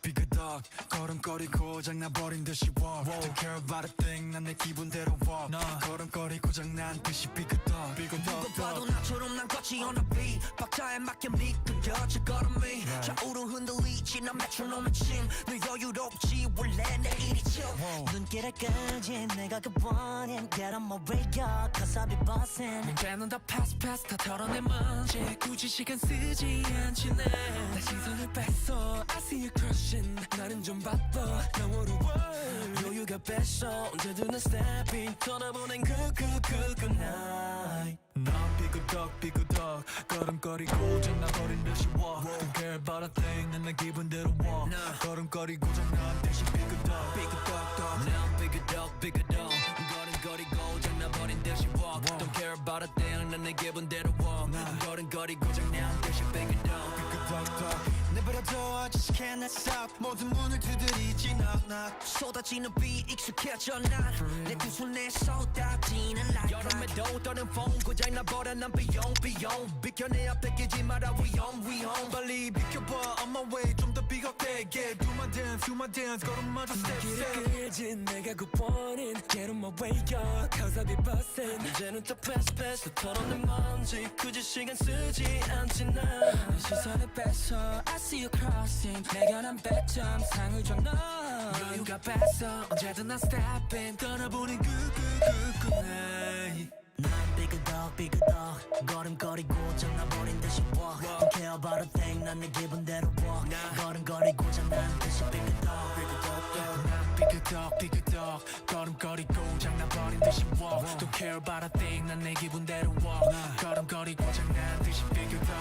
삐그덕 걸음걸이 고장나버린 듯이 walk Don't care about a thing 난 내 기분대로 walk 걸음걸이 고장난 듯이 삐그덕 누가 봐도 나처럼 난 걷지 on the beat 박자에 맞게 미끄러져 걸음이 좌우로 흔들리지 난 메트로놈의 침늘 여유롭지 원래 내 일이죠 눈길을 끌지 내가 그 원인 Get on my radio cause I'll be bossing 문제는 다 pass 다 털어내 먼지 굳이 시간 쓰지 않지 내 시선을 뺐어 I see you crushing 나는 좀 바빠 너무로 여유가 뺐어 언제든 난 stepping 떠나보낸 good night 난 삐그덕 걸음걸이 고장나버린 듯이 walk Don't care about a thing 난 내 기분대로 walk 걸음걸이 고장난 듯이 삐그덕 난 삐그덕 걸음걸이 고장나버린 듯이 walk Don't care about a thing 난 내 기분대로 walk 걸음걸이 고장난 듯이 삐그덕 내버려둬 I just can't stop 모든 문을 두드리지 knock 쏟아지는 비 익숙해져 난내 두 손에 쏟아지는 light 여름에도 떠는 폰 고장나버려 난 비용 비켜내야 뺏기지 마라 위험 빨리 비켜봐 on my way 좀 더 비겁되게 Do my dance 걸음마저 step 길을 끌지 내가 그 원인 Get on my way up cause I'll be bustin' 이제는 또 패스 털어낸 먼지 굳이 시간 쓰지 않지 난 시선을 뺐어 I see you crossing 내가 난 100점 상을 줘 너 여유가 뺐어 언제든 난 stepping 떠나보는 good night 난 삐그덕 걸음걸이 고장나버린 듯이 walk Don't care about a thing 난 내 기분대로 walk 걸음걸이 고장난 듯이 삐그덕 삐그덕 걸음걸이 고장나버린 듯이 walk Don't care about a thing 난 내 기분대로 walk 걸음걸이 고장난 듯이 삐그덕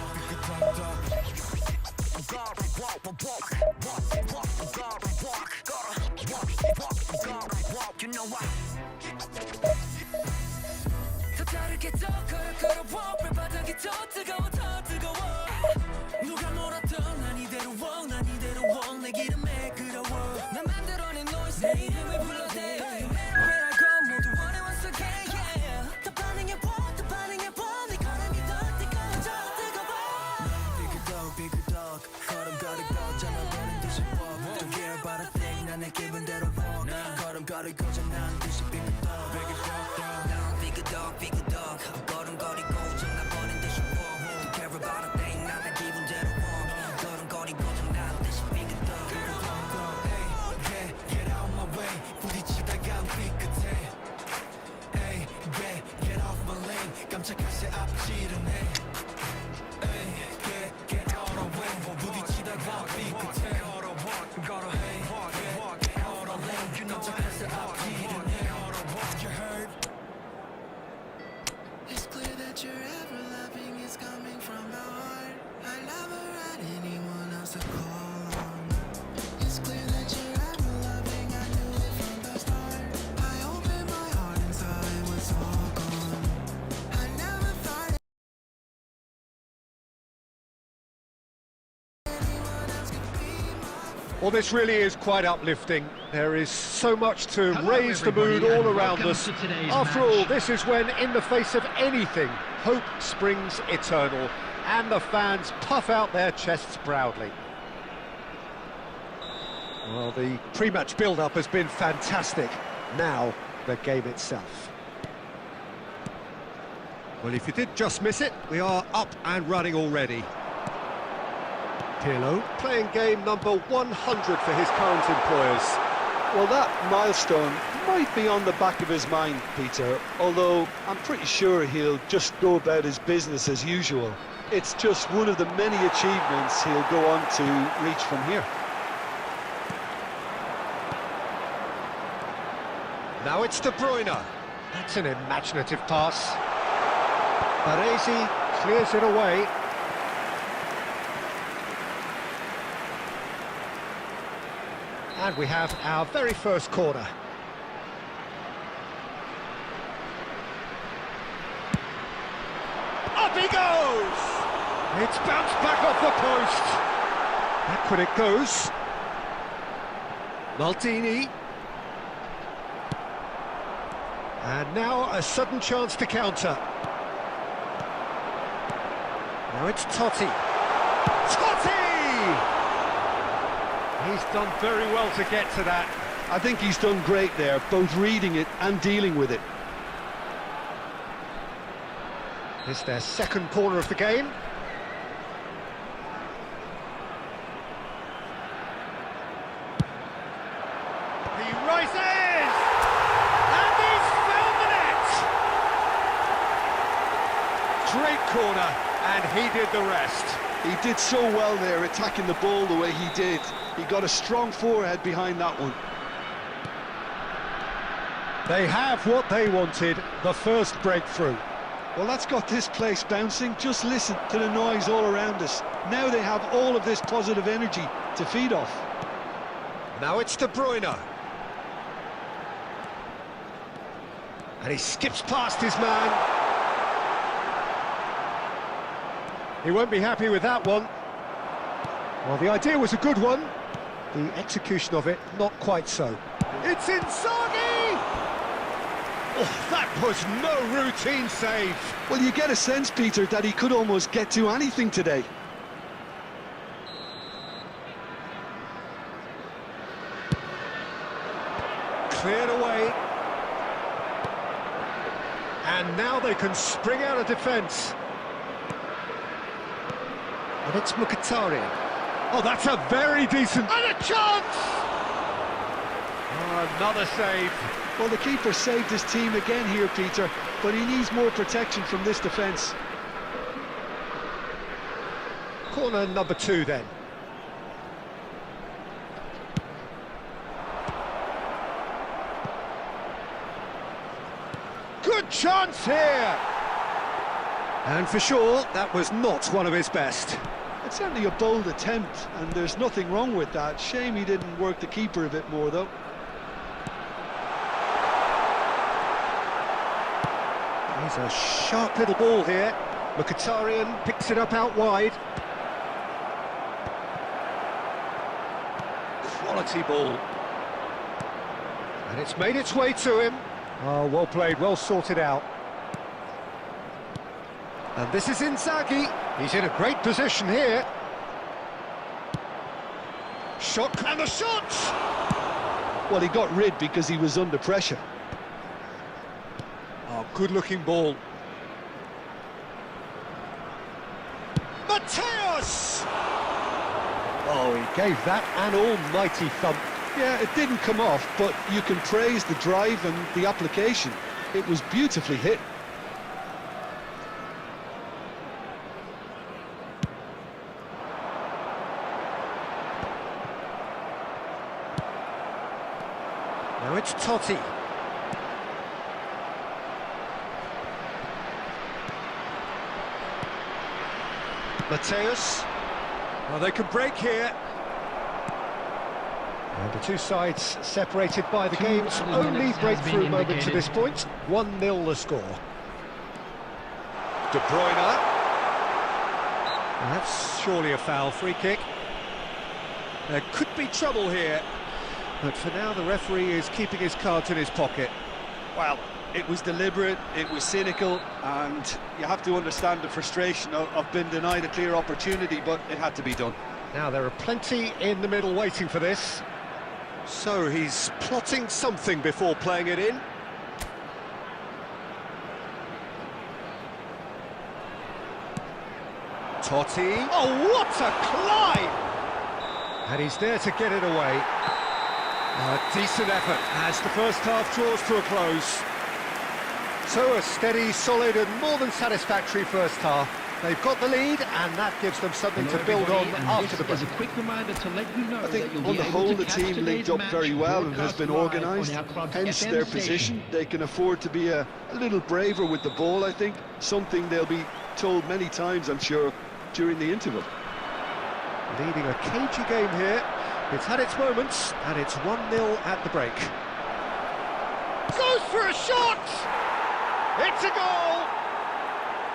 You know what? 더 다르게 더 걸어와 발바닥이 더 뜨거워 누가 뭐라던 난 이대로 walk 내 기름에 끌어워 난 만들어낸 noise 내 이름을 불러대 Where I go 모두 원해 once again yeah 더 반응해봐 네 걸음이 더 뜨거워 삐그덕 걸음걸이 고장나버린 듯이 walk Don't care about a thing 난 내 기분대로 walk 걸음걸이 고장난 듯이 삐그덕 걸음걸이 고장나버린 듯이 walk Don't care about a thing 난 내 기분대로 walk 걸음걸이 고장난 듯이 삐그덕 Hey, get out my way 부딪히다가 삐끗해 Hey, get off my lane 깜짝할 새 앞지르네 Hey, get out of way 부딪히다가 삐끗해 걸어 hey, get out of lane 깜짝할 새 앞지르네 You heard? It's clear that your ever loving is coming from the heart. I never had anyone else to call on. It's clear that you're ever loving, I knew it from the start. I opened my heart and saw it was all gone. I never thought anyone else could be my Well, this really is quite uplifting. There is so much to raise the mood all around us. After all, this is when, in the face of anything, hope springs eternal, and the fans puff out their chests proudly. Well, the pre-match build-up has been fantastic. Now, the game itself. Well, if you did just miss it, we are up and running already. Pirlo playing game number 100 for his current employers. Well, that milestone might be on the back of his mind, Peter, although I'm pretty sure he'll just go about his business as usual. It's just one of the many achievements he'll go on to reach from here. Now it's De Bruyne. That's an imaginative pass. Baresi clears it away. And we have our very first corner. Up he goes! It's bounced back off the post. Back when it goes. Maldini. And now a sudden chance to counter. Now it's Totti. Totti! He's done very well to get to that. I think he's done great there, both reading it and dealing with it. It's their second corner of the game. He rises! And he's found the net! Great corner, and he did the rest. He did so well there, attacking the ball the way he did. He got a strong forehead behind that one. They have what they wanted, the first breakthrough. Well, that's got this place bouncing. Just listen to the noise all around us. Now they have all of this positive energy to feed off. Now it's De Bruyne. And he skips past his man. He won't be happy with that one. Well, the idea was a good one. The execution of it, not quite so. It's Inzaghi! Oh, that was no routine save. Well, you get a sense, Peter, that he could almost get to anything today. Cleared away. And now they can spring out of defence. And it's Mkhitaryan. Oh, that's a very decent... And a chance! Oh, another save. Well, the keeper saved his team again here, Peter, but he needs more protection from this defence. Corner number 2 then. Good chance here! And for sure, that was not one of his best. It's certainly a bold attempt, and there's nothing wrong with that. Shame he didn't work the keeper a bit more, though. He's a sharp little ball here. Mkhitaryan picks it up out wide. Quality ball. And it's made its way to him. Oh, well played, well sorted out. And this is Inzaghi. He's in a great position here. Shot, and the shot! Well, he got rid because he was under pressure. Oh, good-looking ball. Mateus! Oh, he gave that an almighty thump. Yeah, it didn't come off, but you can praise the drive and the application. It was beautifully hit. Now it's Totti. Mateus. Well, they can break here. And the two sides separated by the game's only breakthrough moment to this point. 1-0 the score. De Bruyne. And that's surely a foul, free kick. There could be trouble here. But for now, the referee is keeping his cards in his pocket. Well, it was deliberate, it was cynical, and you have to understand the frustration of being denied a clear opportunity, but it had to be done. Now, there are plenty in the middle waiting for this. So he's plotting something before playing it in. Totti. Oh, what a climb! And he's there to get it away. A decent effort as the first half draws to a close. So a steady, solid and more than satisfactory first half. They've got the lead and that gives them something to build on after the break. A quick reminder to let you know I think that you'll on be the able whole to the catch team today's linked up match very well and has broadcast been live on organised, our Club hence FM their station. position. They can afford to be a little braver with the ball, I think. Something they'll be told many times, I'm sure, during the interval. Leading a cagey game here. It's had its moments, and it's 1-0 at the break. Goes for a shot! It's a goal!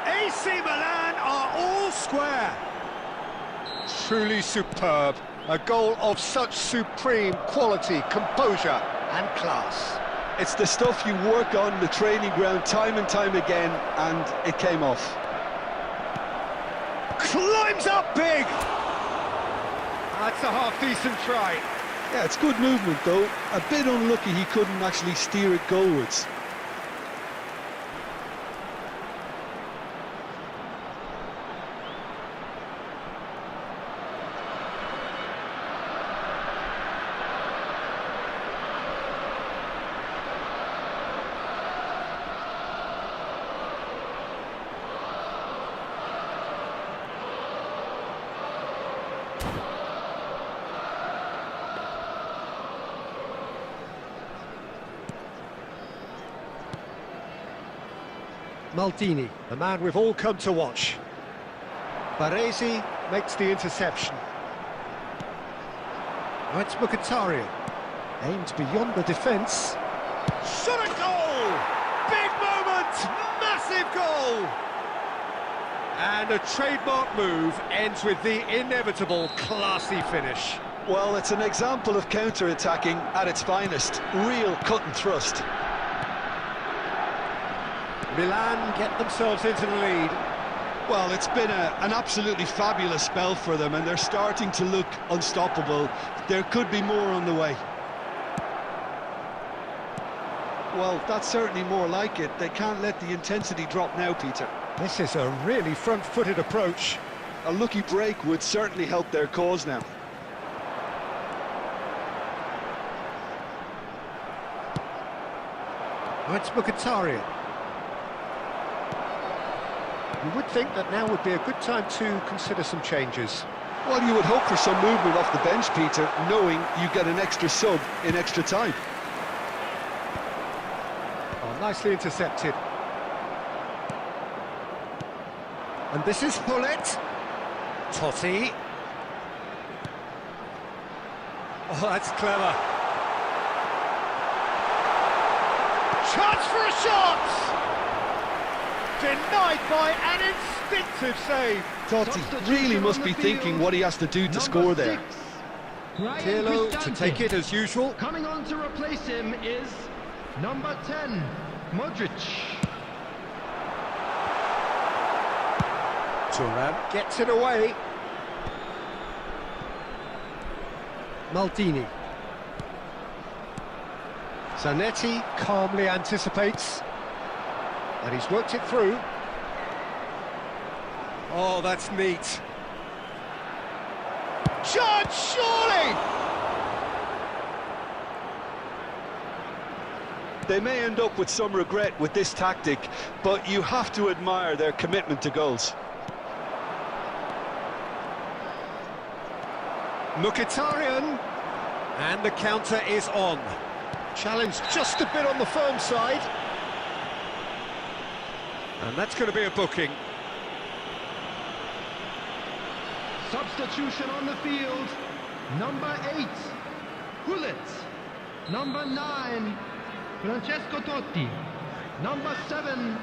AC Milan are all square. Truly superb. A goal of such supreme quality, composure and class. It's the stuff you work on the training ground time and time again, and it came off. Climbs up big! That's a half-decent try. Yeah, it's good movement though. A bit unlucky he couldn't actually steer it goalwards. Maldini, the man we've all come to watch. Baresi makes the interception. Now it's Mkhitaryan. Aimed beyond the defence. Shot a goal! Big moment! Massive goal! And a trademark move ends with the inevitable classy finish. Well, it's an example of counter-attacking at its finest. Real cut and thrust. Milan get themselves into the lead. Well, it's been an absolutely fabulous spell for them, and they're starting to look unstoppable. There could be more on the way. Well, that's certainly more like it. They can't let the intensity drop now, Peter. This is a really front-footed approach. A lucky break would certainly help their cause now. Oh, it's Mkhitaryan. You would think that now would be a good time to consider some changes. Well, you would hope for some movement off the bench, Peter, knowing you get an extra sub in extra time. Oh, nicely intercepted. And this is Hullet. Totti. Oh, that's clever. Chance for a shot! Denied by an instinctive save. Totti really must be thinking what he has to do to score there. Pirlo to take it as usual. Coming on to replace him is number 10, Modric. Thuram gets it away. Maldini. Zanetti calmly anticipates. And he's worked it through. Oh, that's neat. Judge, surely! They may end up with some regret with this tactic, but you have to admire their commitment to goals. Mkhitaryan. And the counter is on. Challenge just a bit on the firm side. And that's going to be a booking. Substitution on the field. Number 8, Hullet. Number 9, Francesco Totti. Number 7,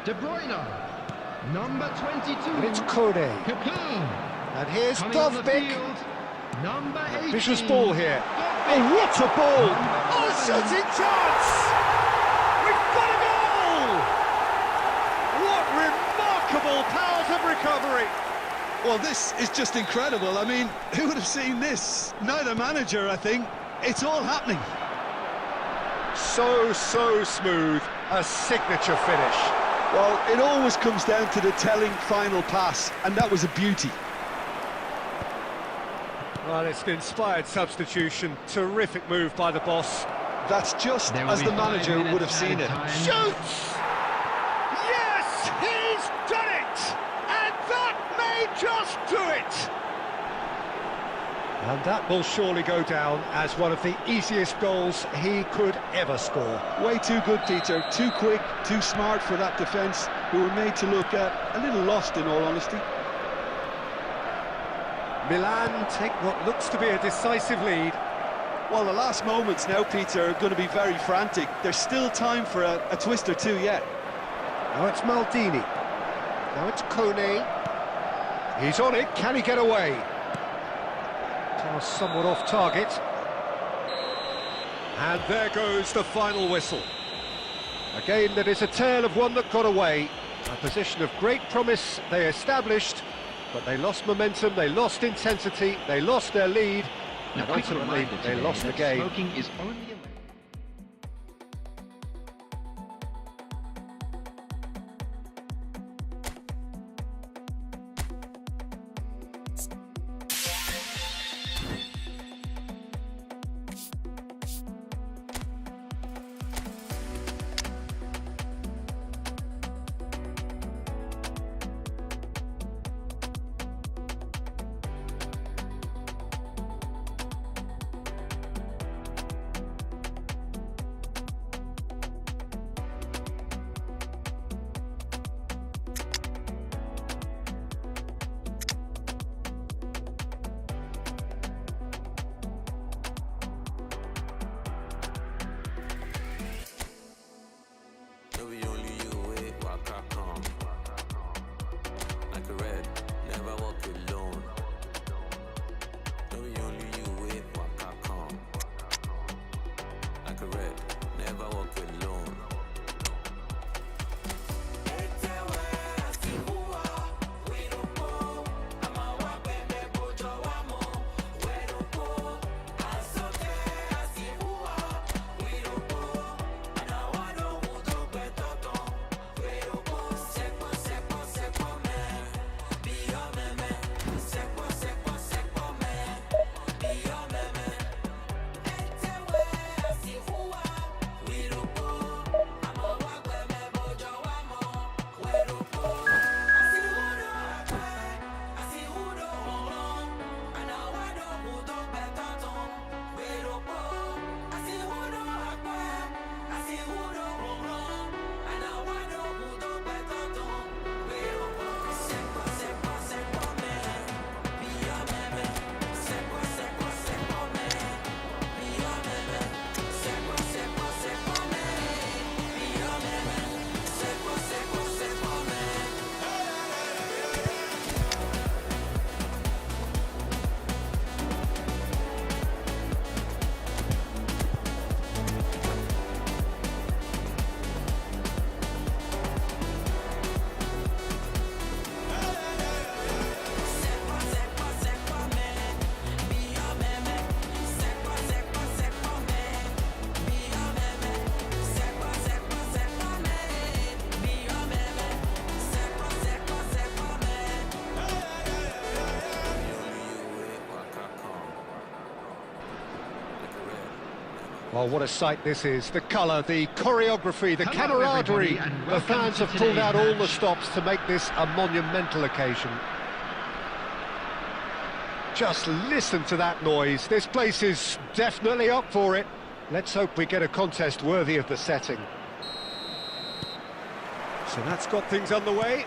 De Bruyne. Number 22, And it's Kone. Pepin. And here's Coming on the Dovbik. field, number 18. Vicious ball here. Oh, what a ball! Oh, shooting chance! We've got a goal! What remarkable powers of recovery! Well, this is just incredible. I mean, who would have seen this? Neither manager, I think. It's all happening. So smooth. A signature finish. Well, it always comes down to the telling final pass, and that was a beauty. Well, it's an inspired substitution. Terrific move by the boss. That's just as the manager would have seen it. Shoots! Yes, he's done it! And that may just do it! And that will surely go down as one of the easiest goals he could ever score. Way too good, Peter. Too quick, too smart for that defence, who were made to look a little lost, in all honesty. Milan take what looks to be a decisive lead. Well, the last moments now, Peter, are going to be very frantic. There's still time for a twist or two yet. Now it's Maldini. Now it's Kone. He's on it. Can he get away? Pass somewhat off target. And there goes the final whistle. A game that is a tale of one that got away. A position of great promise they established, But they lost momentum, they lost intensity, they lost their lead, and ultimately they lost the game. Smoking is only Well, what a sight this is. The colour, the choreography, the camaraderie. The fans have pulled out all the stops to make this a monumental occasion. Just listen to that noise. This place is definitely up for it. Let's hope we get a contest worthy of the setting. So that's got things underway.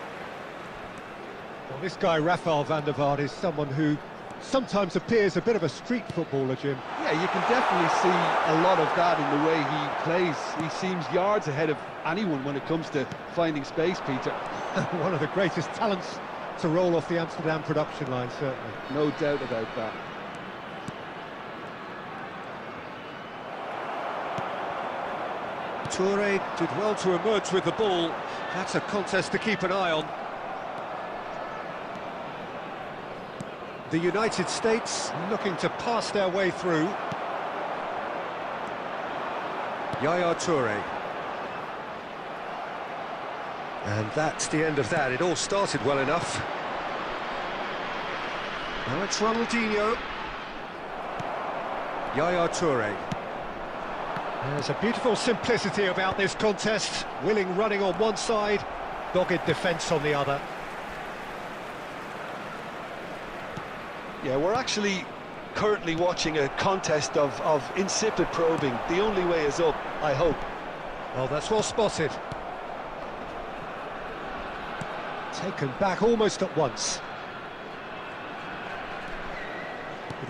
Well, this guy, Rafael van der Vaart, is someone who sometimes appears a bit of a street footballer, Jim. Yeah, you can definitely see a lot of that in the way he plays. He seems yards ahead of anyone when it comes to finding space, Peter. One of the greatest talents to roll off the Amsterdam production line, certainly. No doubt about that. Toure did well to emerge with the ball. That's a contest to keep an eye on. The United States looking to pass their way through. Yaya Toure. And that's the end of that. It all started well enough. Now it's Ronaldinho. Yaya Toure. There's a beautiful simplicity about this contest. Willing running on one side, dogged defence on the other. Yeah, we're actually currently watching a contest of insipid probing. The only way is up, I hope. Well, that's well spotted. Taken back almost at once.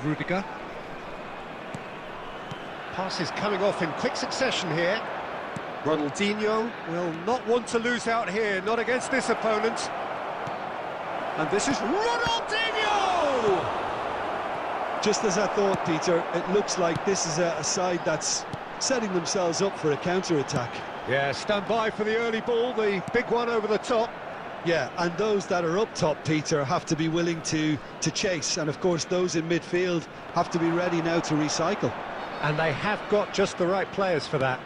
Rudiger. Pass is coming off in quick succession here. Ronaldinho will not want to lose out here, not against this opponent. And this is Ronaldinho! Just as I thought, Peter, it looks like this is a side that's setting themselves up for a counter-attack. Yeah, stand by for the early ball, the big one over the top. Yeah, and those that are up top, Peter, have to be willing to chase. And of course, those in midfield have to be ready now to recycle. And they have got just the right players for that.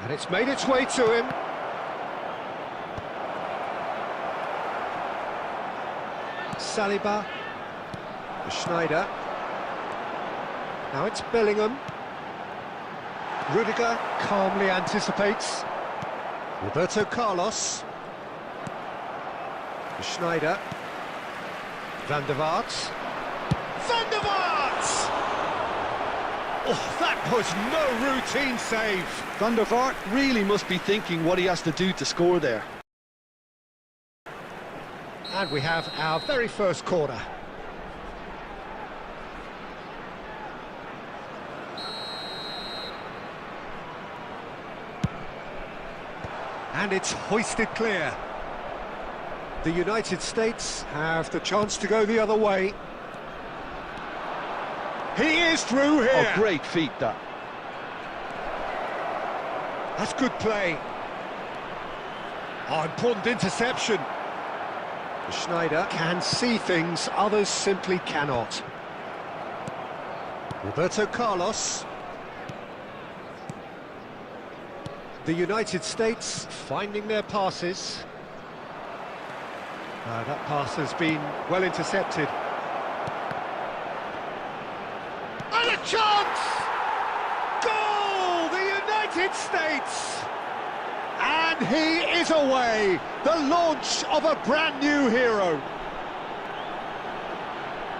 And it's made its way to him. Saliba. Schneider. Now it's Bellingham. Rudiger calmly anticipates. Roberto Carlos. Schneider. Van der Vaart. Van der Vaart! Oh, that was no routine save. Van der Vaart really must be thinking what he has to do to score there. And we have our very first corner. And it's hoisted clear. The United States have the chance to go the other way. He is through here. Oh, great feat, that. That's good play. Oh, important interception. Schneider can see things others simply cannot. Roberto Carlos. The United States finding their passes. That pass has been well intercepted. And a chance! Goal! The United States! And he is away! The launch of a brand new hero.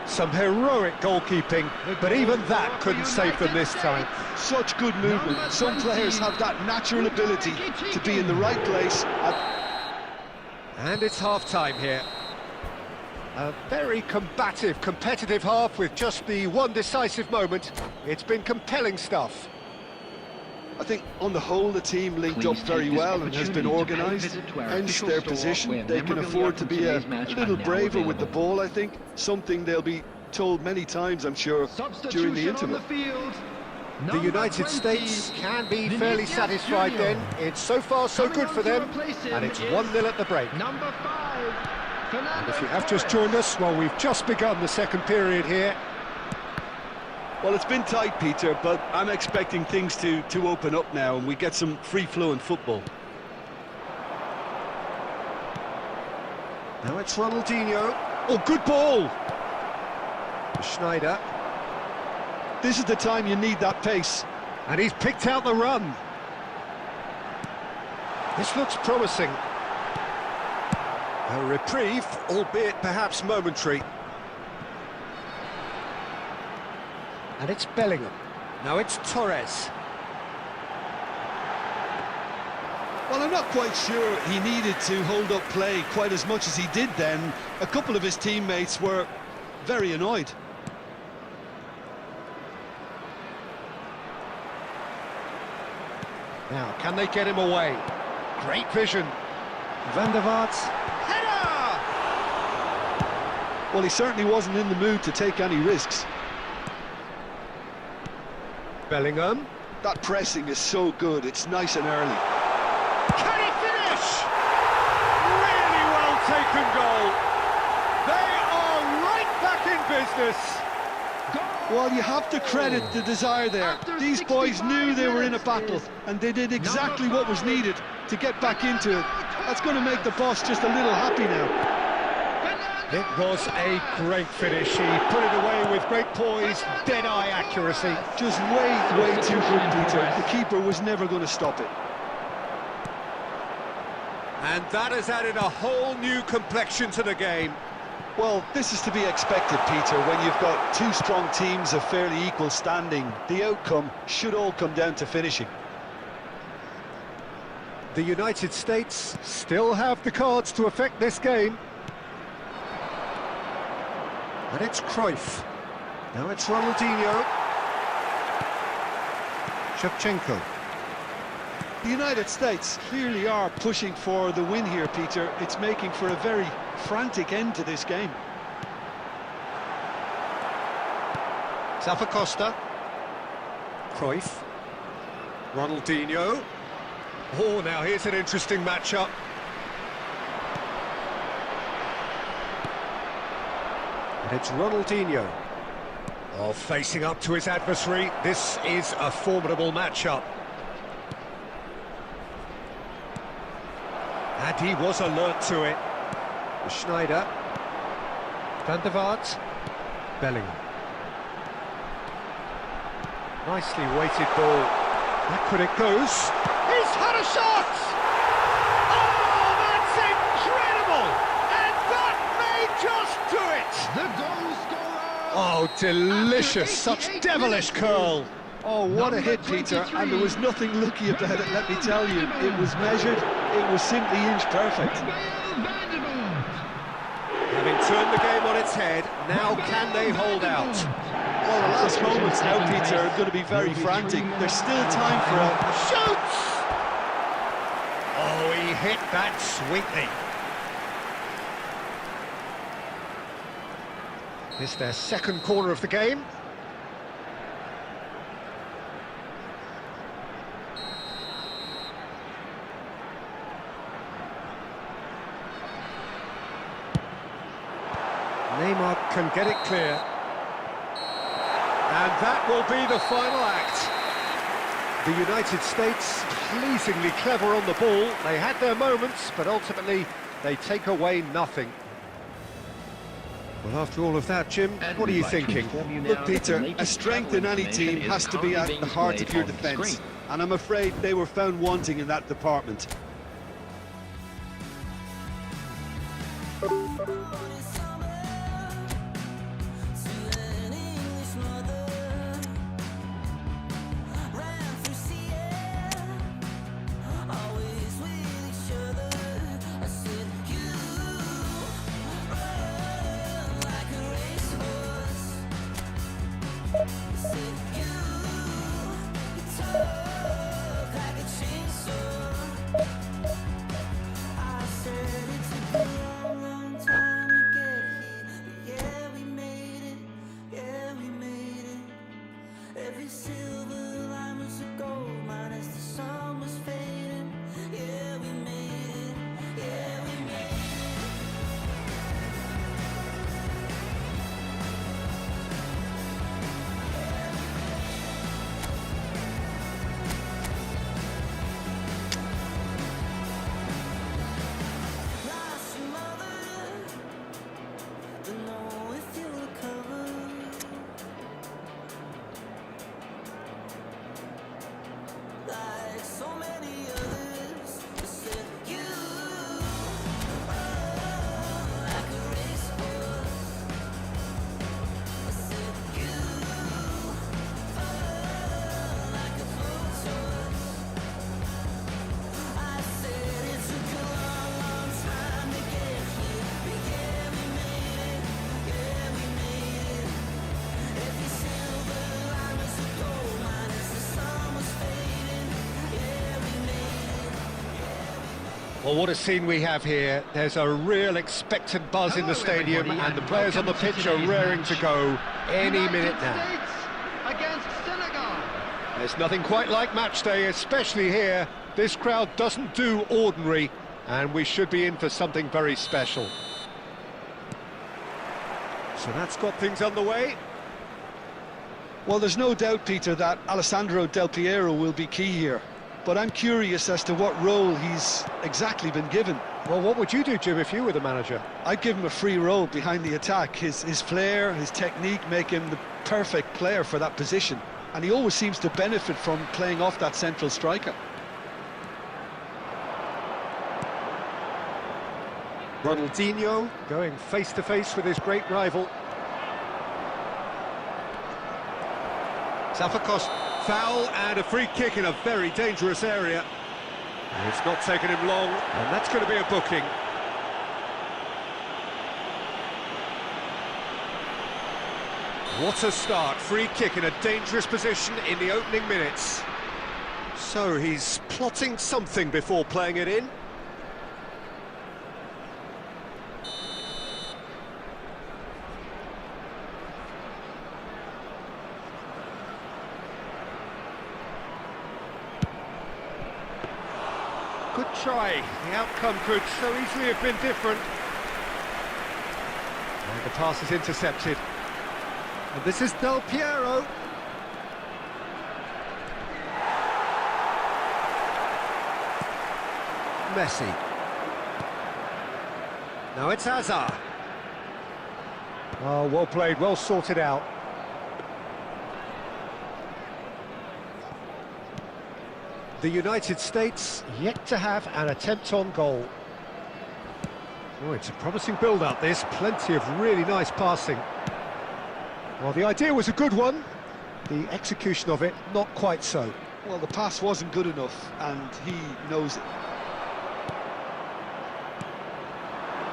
Some heroic goalkeeping, but even that couldn't save them this time. Such good movement. Some players have that natural ability to be in the right place And it's half-time here. A very combative, competitive half with just the one decisive moment. It's been compelling stuff. I think on the whole the team linked up very well and has been organised, hence their position. They can afford to be a little braver with the ball, I think, something they'll be told many times, I'm sure, during the interval. The United States can be fairly satisfied then. It's so far so good for them, and it's 1-0 at the break. And if you have just joined us, well, we've just begun the second period here. Well, it's been tight, Peter, but I'm expecting things to open up now and we get some free-flowing football. Now it's Ronaldinho. Oh, good ball! Schneider. This is the time you need that pace. And he's picked out the run. This looks promising. A reprieve, albeit perhaps momentary. And it's Bellingham. Now it's Torres. Well, I'm not quite sure he needed to hold up play quite as much as he did then. A couple of his teammates were very annoyed. Now, can they get him away? Great vision. Van der Vaart. Header! Well, he certainly wasn't in the mood to take any risks. Bellingham. That pressing is so good, it's nice and early. Can he finish? Really well taken goal. They are right back in business. Well, you have to credit the desire there. These boys knew they were in a battle, and they did exactly what was needed to get back into it. That's going to make the boss just a little happy now. It was a great finish. He put it away with great poise, dead-eye accuracy. Just way too good, Peter. The keeper was never going to stop it. And that has added a whole new complexion to the game. Well, this is to be expected, Peter, when you've got two strong teams of fairly equal standing. The outcome should all come down to finishing. The United States still have the cards to affect this game. And it's Cruyff. Now it's Ronaldinho. Shevchenko. The United States clearly are pushing for the win here, Peter. It's making for a very frantic end to this game. Costa. Cruyff. Ronaldinho. Oh, now here's an interesting matchup. And it's Ronaldinho. Oh, facing up to his adversary. This is a formidable matchup. And he was alert to it. Schneider. Van der Vaart. Bellingham. Nicely weighted ball. Back it goes. He's had a shot! Oh, that's incredible! And that may just do it! The goal scorer! Oh, delicious! Such devilish curl! Oh, what a hit, Peter, and there was nothing lucky about it, let me tell you. It was measured, it was simply inch perfect. Having turned the game on its head, now can they hold out? Well, the last moments now, Peter, are going to be very frantic. There's still time for a... Shoots! Oh, he hit that sweetly. It's their second corner of the game. Neymar can get it clear. And that will be the final act. The United States, pleasingly clever on the ball. They had their moments, but ultimately they take away nothing. Well, after all of that, Jim, what are you thinking? Look, Peter, a strength in any team has to be at the heart of your defence. And I'm afraid they were found wanting in that department. Well, what a scene we have here. There's a real expectant buzz in the stadium, and the players on the pitch are raring to go any minute now. Against Senegal. There's nothing quite like match day, especially here. This crowd doesn't do ordinary, and we should be in for something very special. So that's got things underway. Well, there's no doubt, Peter, that Alessandro Del Piero will be key here. But I'm curious as to what role he's exactly been given. Well, what would you do, Jim, if you were the manager? I'd give him a free role behind the attack. His flair, his technique make him the perfect player for that position. And he always seems to benefit from playing off that central striker. Ronaldinho going face-to-face with his great rival. Zafakos, foul and a free kick in a very dangerous area. And it's not taken him long, and that's going to be a booking. What a start, free kick in a dangerous position in the opening minutes. So he's plotting something before playing it in. Good try. The outcome could so easily have been different. And The pass is intercepted. And this is Del Piero. Messi. Now it's Hazard. Oh, well played, well sorted out. The United States yet to have an attempt on goal. Oh, it's a promising build-up, this. Plenty of really nice passing. Well, the idea was a good one. The execution of it, not quite so. Well, the pass wasn't good enough, and he knows it.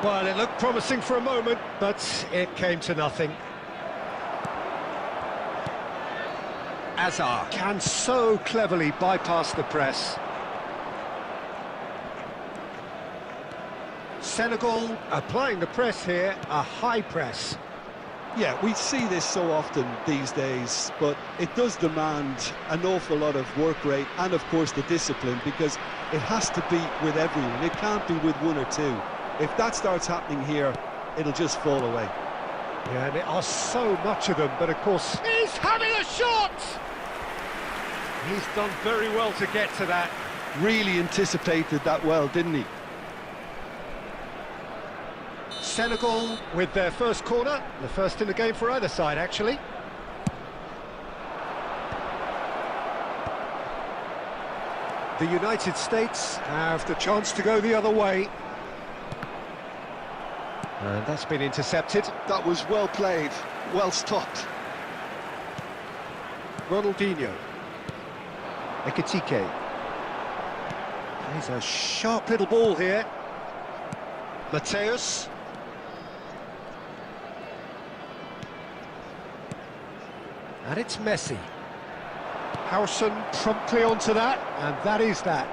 Well, it looked promising for a moment, but it came to nothing. Hazard can so cleverly bypass the press. Senegal applying the press here, a high press. Yeah, we see this so often these days, but it does demand an awful lot of work rate and, of course, the discipline, because it has to be with everyone. It can't be with one or two. If that starts happening here, it'll just fall away. Yeah, and there are so much of them, but of course... He's having a shot! He's done very well to get to that. Really anticipated that well, didn't he? Senegal with their first corner, the first in the game for either side, actually. The United States have the chance to go the other way. And that's been intercepted. That was well played, well stopped. Ronaldinho. Ekitike. Plays a sharp little ball here. Mateus. And it's Messi. Howson promptly onto that, and that is that.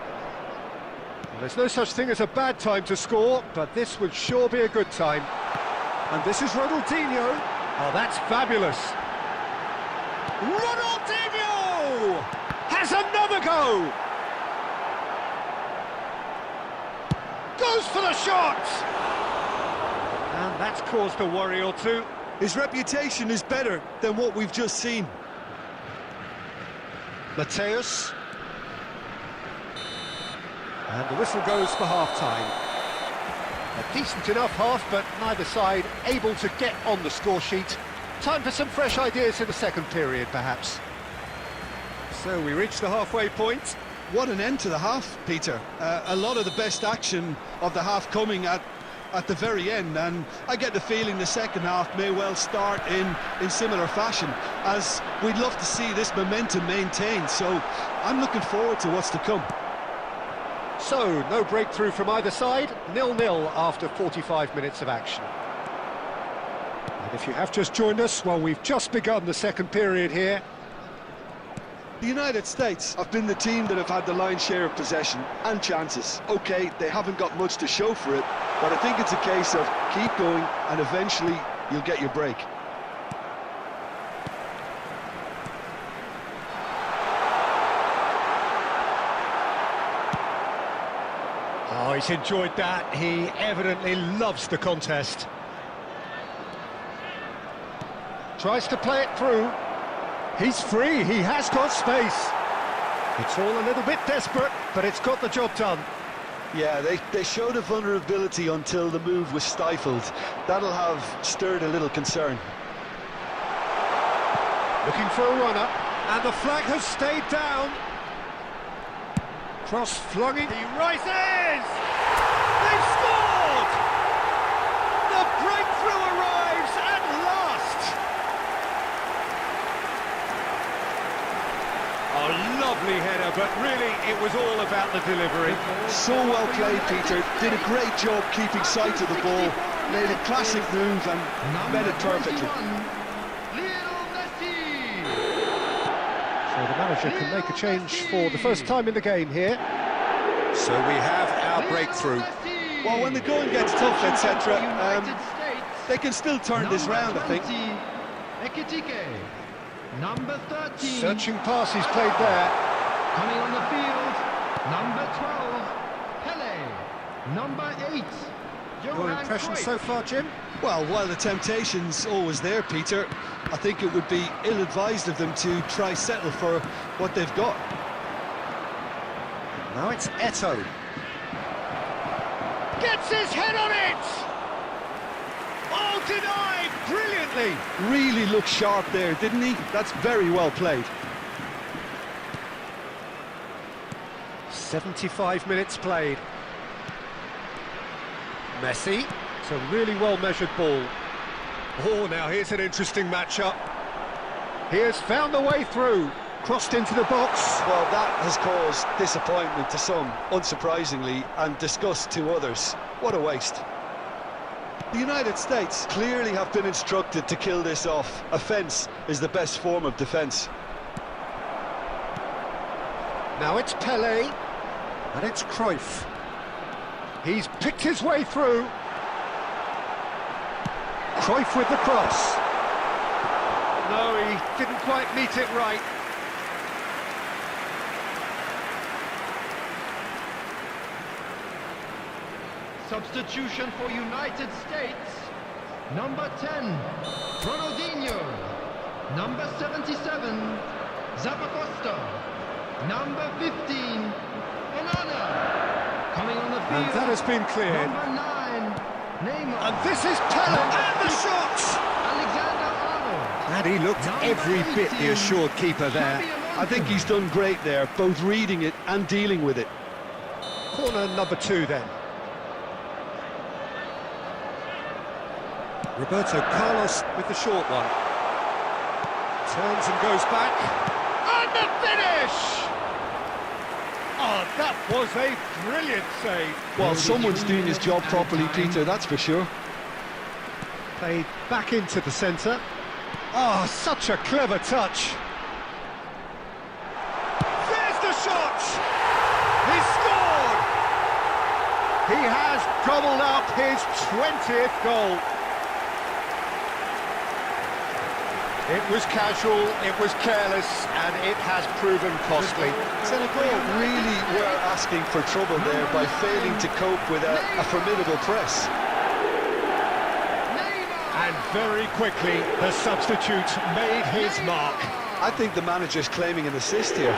Well, there's no such thing as a bad time to score, but this would sure be a good time. And this is Ronaldinho. Oh, that's fabulous. Ronaldinho has another go. Goes for the shot. And that's caused a worry or two. His reputation is better than what we've just seen. Mateus. And the whistle goes for half-time. A decent enough half, but neither side able to get on the score sheet. Time for some fresh ideas in the second period, perhaps. So we reach the halfway point. What an end to the half, Peter. A lot of the best action of the half coming at the very end, and I get the feeling the second half may well start in similar fashion, as we'd love to see this momentum maintained. So I'm looking forward to what's to come. So, no breakthrough from either side, 0-0 after 45 minutes of action. And if you have just joined us, well, we've just begun the second period here. The United States have been the team that have had the lion's share of possession and chances. OK, they haven't got much to show for it, but I think it's a case of keep going and eventually you'll get your break. Oh, he's enjoyed that. He evidently loves the contest. Tries to play it through. He's free, he has got space. It's all a little bit desperate, but it's got the job done. Yeah, they showed a vulnerability until the move was stifled. That'll have stirred a little concern. Looking for a runner, and the flag has stayed down. Cross flung in, he rises! They've scored! The breakthrough arrives at last! Oh, lovely header, but really it was all about the delivery. So well played, Peter. Did a great job keeping sight of the ball. Made a classic move and met it perfectly. So the manager can make a change for the first time in the game here. So we have our breakthrough. Well, when the going gets tough, etc., they can still turn this round, I think. Ekitike, number 13. Searching passes played there. Coming on the field, number 12. Pele, number 8. Your impression so far, Jim? Well, while the temptation's always there, Peter, I think it would be ill-advised of them to try settle for what they've got. Now it's Eto'o. Gets his head on it! Oh, denied brilliantly! Really looked sharp there, didn't he? That's very well played. 75 minutes played. Messi. It's a really well-measured ball. Oh, now here's an interesting matchup. He has found the way through. Crossed into the box. Well, that has caused disappointment to some, unsurprisingly, and disgust to others. What a waste. The United States clearly have been instructed to kill this off. Offence is the best form of defence. Now it's Pelé, and it's Cruyff. He's picked his way through. Cruyff with the cross. No, he didn't quite meet it right. Substitution for United States. Number 10, Ronaldinho. Number 77, Zappacosta. Number 15, Onana. Coming on the field. And that has been cleared. Number 9, Neymar. And this is Pelé, and the shot! Alexander-Arnold. And he looked Number every bit the 18, assured keeper there. I think he's done great there, both reading it and dealing with it. Corner number 2 then. Roberto Carlos with the short one. Turns and goes back. And the finish! Oh, that was a brilliant save. Well, someone's doing his job properly, Peter, that's for sure. Played back into the centre. Oh, such a clever touch. There's the shot! He scored! He has gobbled up his 20th goal. It was casual, it was careless, and it has proven costly. Senegal really were asking for trouble there by failing to cope with a formidable press. And very quickly, the substitute made his mark. I think the manager's claiming an assist here.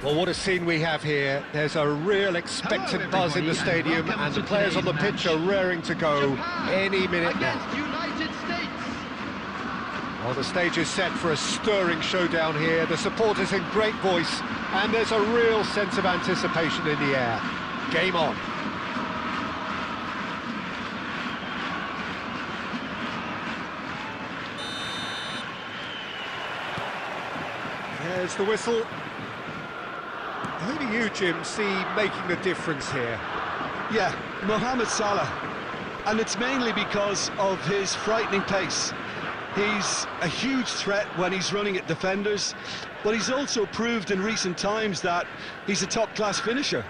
Well, what a scene we have here. There's a real expectant buzz in the stadium, and the players on the pitch are raring to go any minute now. United States. Well, the stage is set for a stirring showdown here. The supporters in great voice, and there's a real sense of anticipation in the air. Game on. There's the whistle. Who do you, Jim, see making the difference here? Yeah, Mohamed Salah. And it's mainly because of his frightening pace. He's a huge threat when he's running at defenders, but he's also proved in recent times that he's a top-class finisher.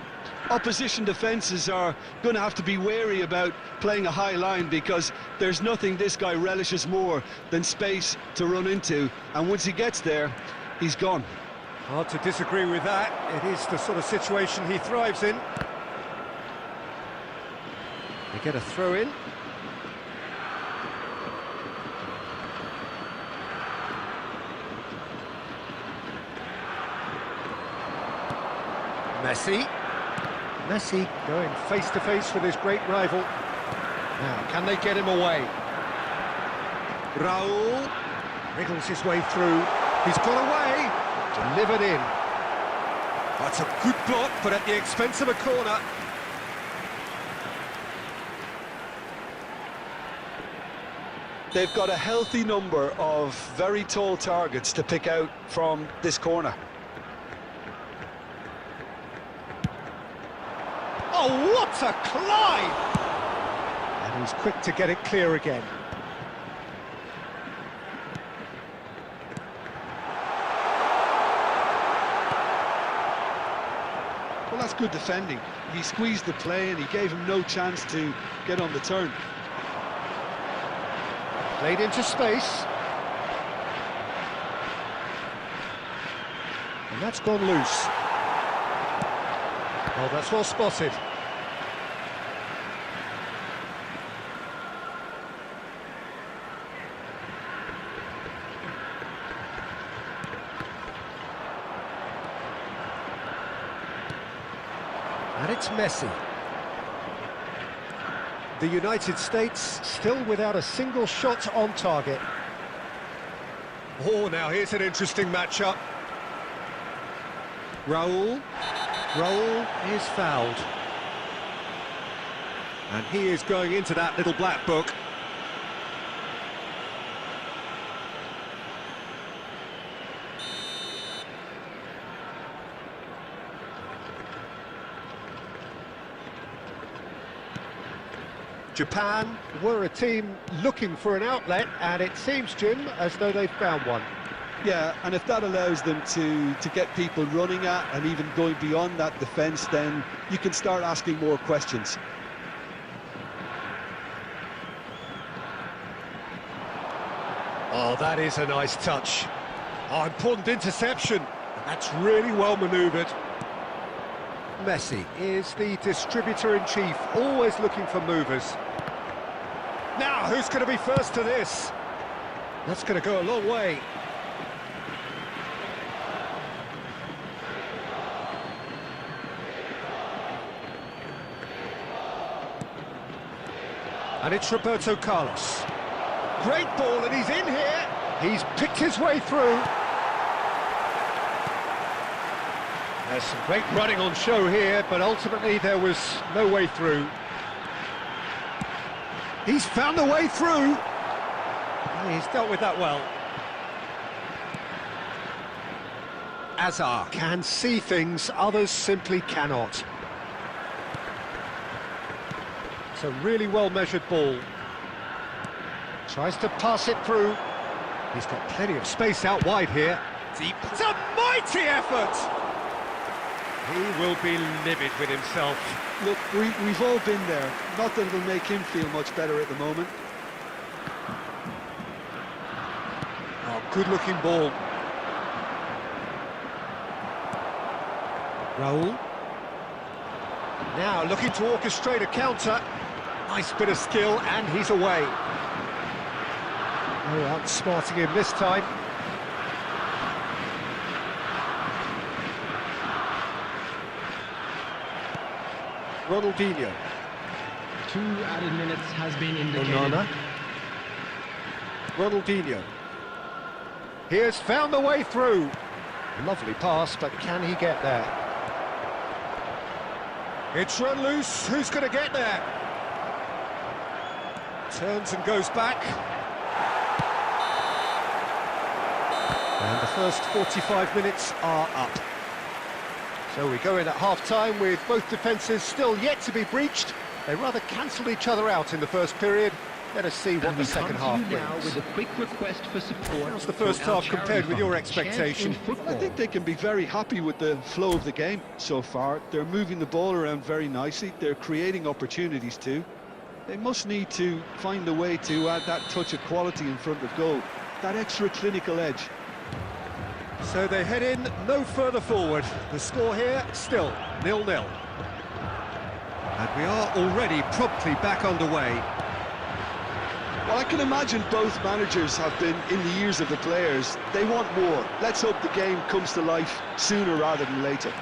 Opposition defences are going to have to be wary about playing a high line, because there's nothing this guy relishes more than space to run into, and once he gets there, he's gone. Hard to disagree with that. It is the sort of situation he thrives in. They get a throw in. Messi going face to face with his great rival. Now, can they get him away? Raul wriggles his way through. He's got away. Delivered in. That's a good block, but at the expense of a corner. They've got a healthy number of very tall targets to pick out from this corner. Oh, what a climb! And he's quick to get it clear again. Well, that's good defending. He squeezed the play and he gave him no chance to get on the turn. Played into space. And that's gone loose. Oh, that's well spotted. And it's Messi. The United States still without a single shot on target. Oh, now here's an interesting matchup. Raul is fouled. And he is going into that little black book. Japan were a team looking for an outlet, and it seems, Jim, as though they've found one. Yeah, and if that allows them to get people running at and even going beyond that defence, then you can start asking more questions. Oh, that is a nice touch. Oh, important interception. That's really well manoeuvred. Messi is the distributor-in-chief, always looking for movers. Now, who's going to be first to this? That's going to go a long way. And it's Roberto Carlos. Great ball, and he's in here. He's picked his way through. There's some great running on show here, but ultimately there was no way through. He's found a way through. He's dealt with that well. Azar can see things others simply cannot. It's a really well-measured ball. Tries to pass it through. He's got plenty of space out wide here. Deep. It's a mighty effort! He will be livid with himself. Look, we've all been there. Not that it'll make him feel much better at the moment. Oh, good-looking ball. Raul. Now looking to orchestrate a counter. Nice bit of skill, and he's away. Oh, outsmarting him this time. Ronaldinho. 2 added minutes has been indicated. Onana. Ronaldinho. He has found the way through. Lovely pass, but can he get there? It's run loose. Who's going to get there? Turns and goes back. And the first 45 minutes are up. So we go in at half-time with both defences still yet to be breached. They rather cancelled each other out in the first period. Let us see what the second half brings. Now with a quick request for support. How's the first half compared with your expectation? I think they can be very happy with the flow of the game so far. They're moving the ball around very nicely. They're creating opportunities too. They must need to find a way to add that touch of quality in front of goal, that extra clinical edge. So they head in no further forward. The score here still 0-0. And we are already promptly back underway. Well, I can imagine both managers have been in the ears of the players. They want more. Let's hope the game comes to life sooner rather than later.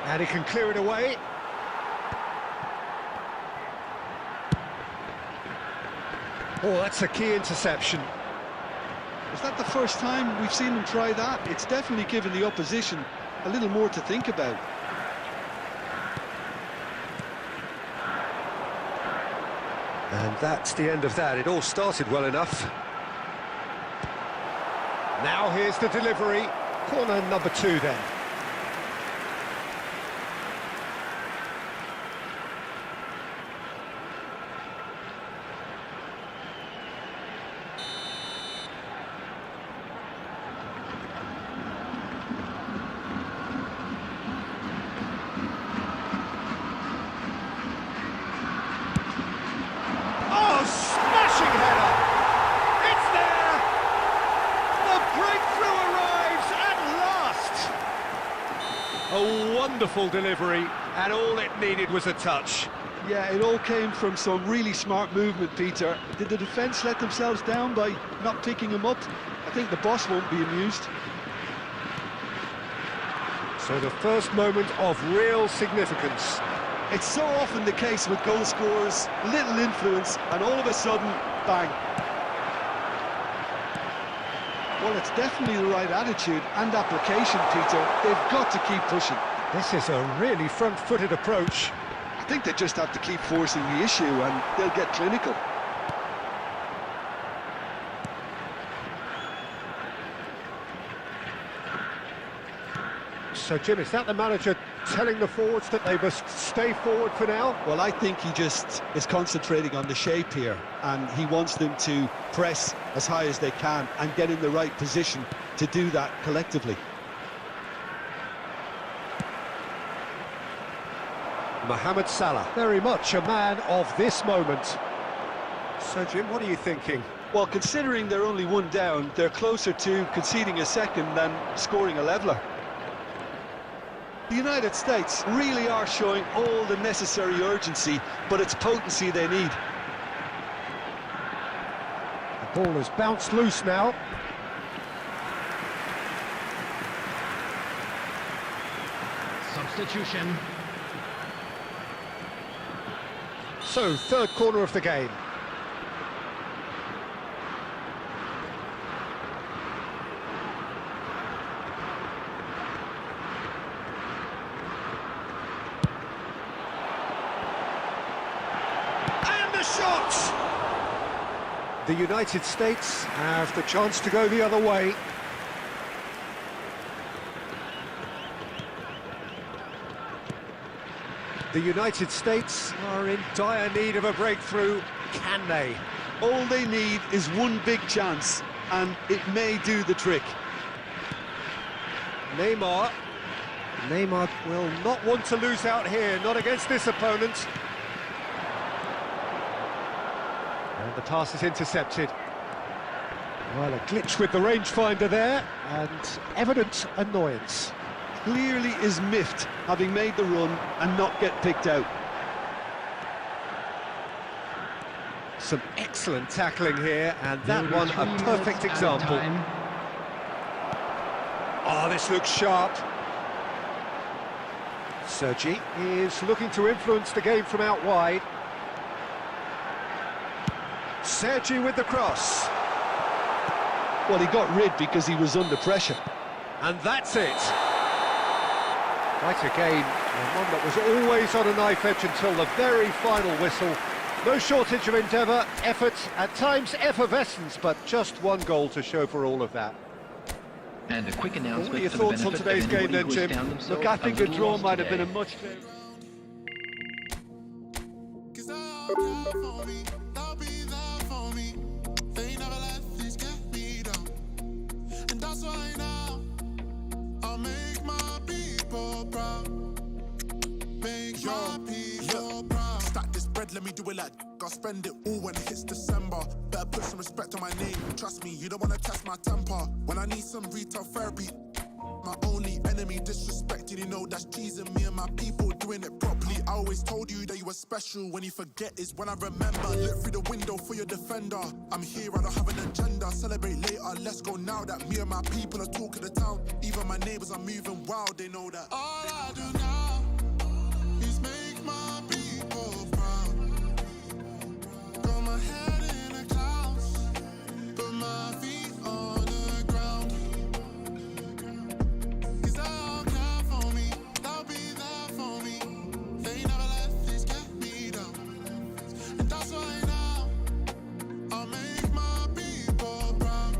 And he can clear it away. Oh, that's a key interception. Is that the first time we've seen them try that? It's definitely given the opposition a little more to think about. And that's the end of that. It all started well enough. Now here's the delivery. Corner number 2 then. A wonderful delivery, and all it needed was a touch. Yeah, it all came from some really smart movement, Peter. Did the defence let themselves down by not picking him up? I think the boss won't be amused. So the first moment of real significance. It's so often the case with goal scorers, little influence, and all of a sudden, bang. Well, it's definitely the right attitude and application, Peter. They've got to keep pushing. This is a really front-footed approach. I think they just have to keep forcing the issue and they'll get clinical. So, Jim, is that the manager telling the forwards that they must stay forward for now? Well, I think he just is concentrating on the shape here, and he wants them to press as high as they can and get in the right position to do that collectively. Mohamed Salah, very much a man of this moment. So, Jim, what are you thinking? Well, considering they're only 1 down, they're closer to conceding a second than scoring a leveller. The United States really are showing all the necessary urgency, but it's potency they need. The ball has bounced loose now. Substitution. So, third corner of the game. Shot! The United States have the chance to go the other way. The United States are in dire need of a breakthrough. Can they? All they need is one big chance, and it may do the trick. Neymar will not want to lose out here, not against this opponent. And the pass is intercepted. Well, a glitch with the rangefinder there, and evident annoyance. Clearly is miffed, having made the run and not get picked out. Some excellent tackling here, and that one a perfect example. Oh, this looks sharp. Sergi is looking to influence the game from out wide. Sergi with the cross. Well, he got rid because he was under pressure. And that's it. Quite a game, and one that was always on a knife edge until the very final whistle. No shortage of endeavour, effort, at times effervescence, but just one goal to show for all of that. And a quick announcement. What are your for the thoughts on benefit today's of game anybody then, who has Jim? found themselves Look, I think a little draw lost might have been a today. much better... Cause they'll care for me, they'll be there for me. They never let this get me down. And that's why now I'll make my people proud. Make my people proud. Stack this bread, let me do it like I'll spend it all when it hits December. Better put some respect on my name. Trust me, you don't wanna test my temper. When I need some retail therapy, my only enemy disrespected, you know that's cheesing me and my people doing it properly. I always told you that you were special. When you forget is when I remember. Look through the window for your defender. I'm here, I don't have an agenda. Celebrate later, let's go now that me and my people are talking the town. Even my neighbors are moving wild, they know that. All I do now is make my people proud. Got my head in the clouds, but my feet on the ground. Cause they'll care for me, they'll be there for me. They never let this get me down. And that's why now I'll make my people proud.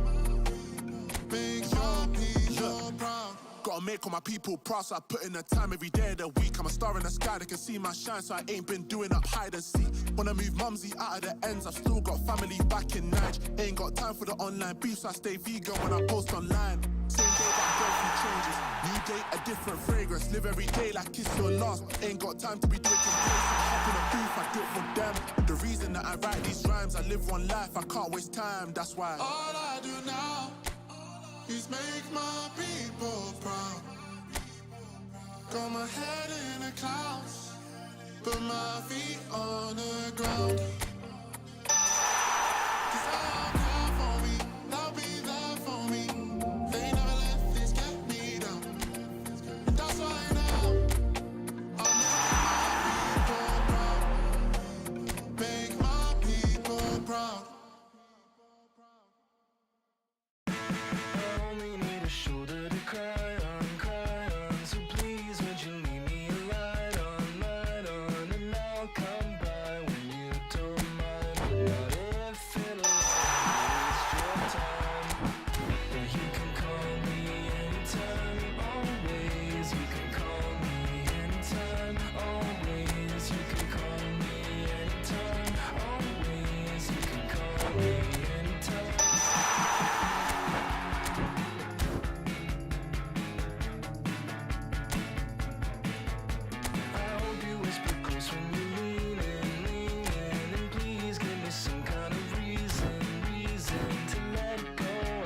Make your people proud. Gotta make all my people proud, so I put in the time every day of the week. I'm a star in the sky, they can see my shine, so I ain't been doing up hide and seek. When I move mumsy out of the ends, I've still got family back in Nige. Ain't got time for the online beef, so I stay vegan when I post online. Same day that I go through changes. New day, a different fragrance. Live every day like it's your last. Ain't got time to be doing complacent. Hop in a booth, I do it for them. The reason that I write these rhymes, I live one life, I can't waste time, that's why. All I do now is make my people proud. Got my head in the clouds, but my feet on the ground. Cause they'll care for me, they'll be there for me. They never let this get me down. And that's why now I'll make my people proud. I only need a shoulder to cry on, so please would you leave me a light on, and I'll come by when you don't mind, but not if it'll waste your time. But you can call me anytime, always, you can call me anytime, always, you can call me anytime, always, you can call me anytime. I hope you whisper close when you're leaning, and please give me some kind of reason to let go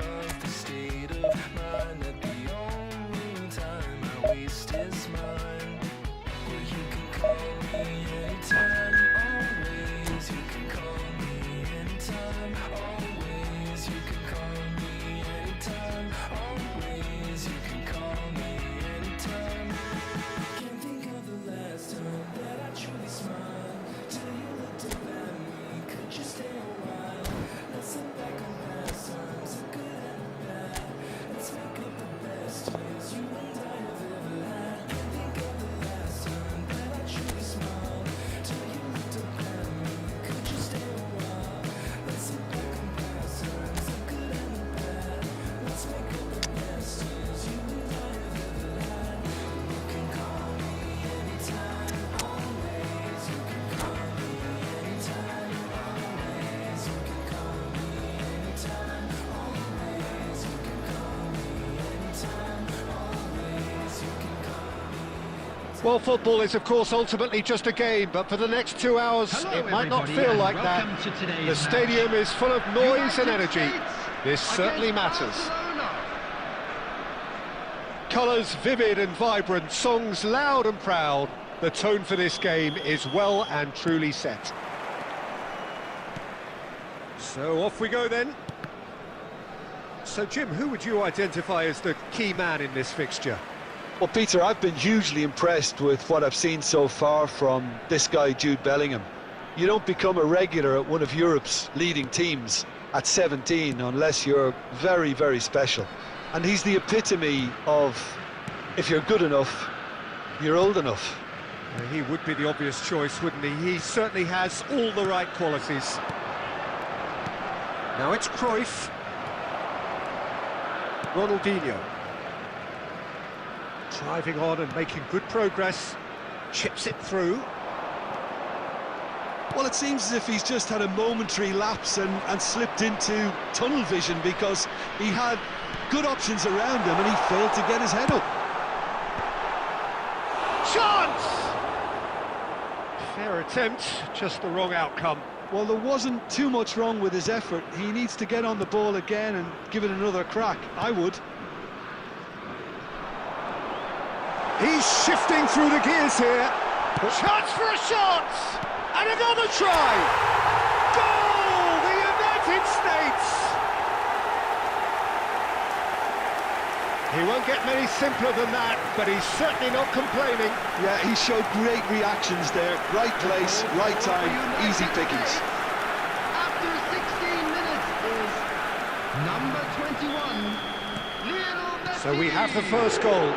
of the state of mind that the only time I waste is mine. Well, you can call me anytime, always, you can call me anytime, always, you can call me anytime, always, you can call me anytime. Can't think of the last time that I truly smiled till you looked up at me. Could you stay a while? Let's look back on past times, the good and the bad. Let's make up the best years you and I have ever had. Can't think of the last time that I truly smiled till you looked up at me. Could you stay a while? Let's look back on past times, the good and the bad. Let's make up the best years you and I have ever had. You can call me anytime, always. You can call me anytime, always. You can call me anytime, always. You can call me anytime, always. You can call me. Well, football is, of course, ultimately just a game, but for the next 2 hours, Hello, it might not everybody, feel and like welcome that. to today's The stadium is full of noise and United energy. States This certainly against matters. Barcelona. Colours vivid and vibrant, songs loud and proud. The tone for this game is well and truly set. So off we go then. So, Jim, who would you identify as the key man in this fixture? Well, Peter, I've been hugely impressed with what I've seen so far from this guy, Jude Bellingham. You don't become a regular at one of Europe's leading teams at 17 unless you're very, very special. And he's the epitome of, if you're good enough, you're old enough. He would be the obvious choice, wouldn't he? He certainly has all the right qualities. Now it's Cruyff. Ronaldinho. Driving on and making good progress. Chips it through. Well, it seems as if he's just had a momentary lapse and slipped into tunnel vision, because he had good options around him and he failed to get his head up. Chance! Fair attempt, just the wrong outcome. Well, there wasn't too much wrong with his effort. He needs to get on the ball again and give it another crack. I would. He's shifting through the gears here. Chance for a shot! And another try! Goal! The United States! He won't get many simpler than that, but he's certainly not complaining. Yeah, he showed great reactions there. Right place, right time, easy pickings. After 16 minutes is number 21, Lionel Messi. So we have the first goal.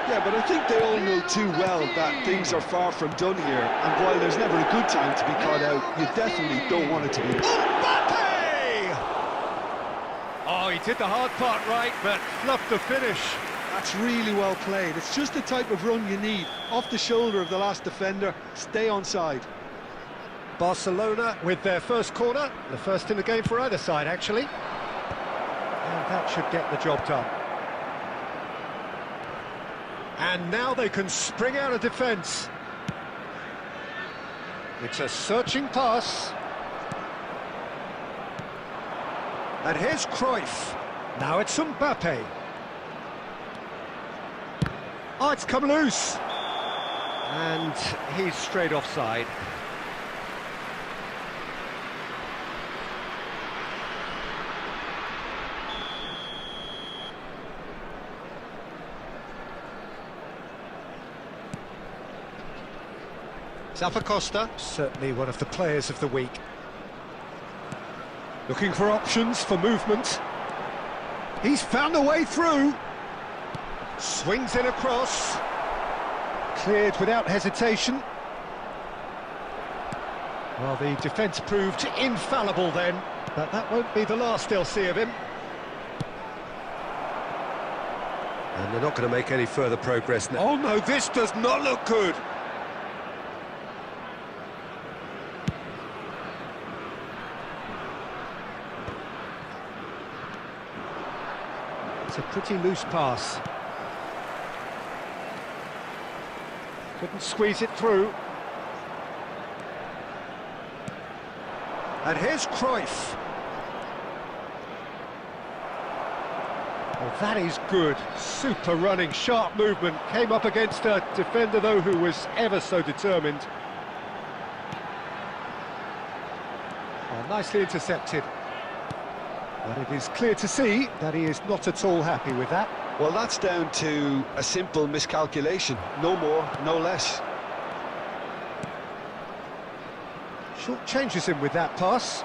Yeah, but I think they all know too well that things are far from done here. And while there's never a good time to be caught out, you definitely don't want it to be. Mbappe! Oh, he did the hard part right, but fluffed the finish. That's really well played. It's just the type of run you need. Off the shoulder of the last defender, stay onside. Barcelona with their first corner, the first in the game for either side, actually. And that should get the job done. And now they can spring out of defence. It's a searching pass. And here's Cruyff. Now it's Mbappe. Oh, it's come loose. And he's straight offside. Costa, certainly one of the players of the week. Looking for options for movement. He's found a way through. Swings it across. Cleared without hesitation. Well, the defence proved infallible then, but that won't be the last they'll see of him. And they're not going to make any further progress now. Oh no, this does not look good. It's a pretty loose pass. Couldn't squeeze it through. And here's Cruyff. Well, that is good. Super running, sharp movement. Came up against a defender, though, who was ever so determined. Oh, nicely intercepted. But it is clear to see that he is not at all happy with that. Well, that's down to a simple miscalculation. No more, no less. Short changes him with that pass.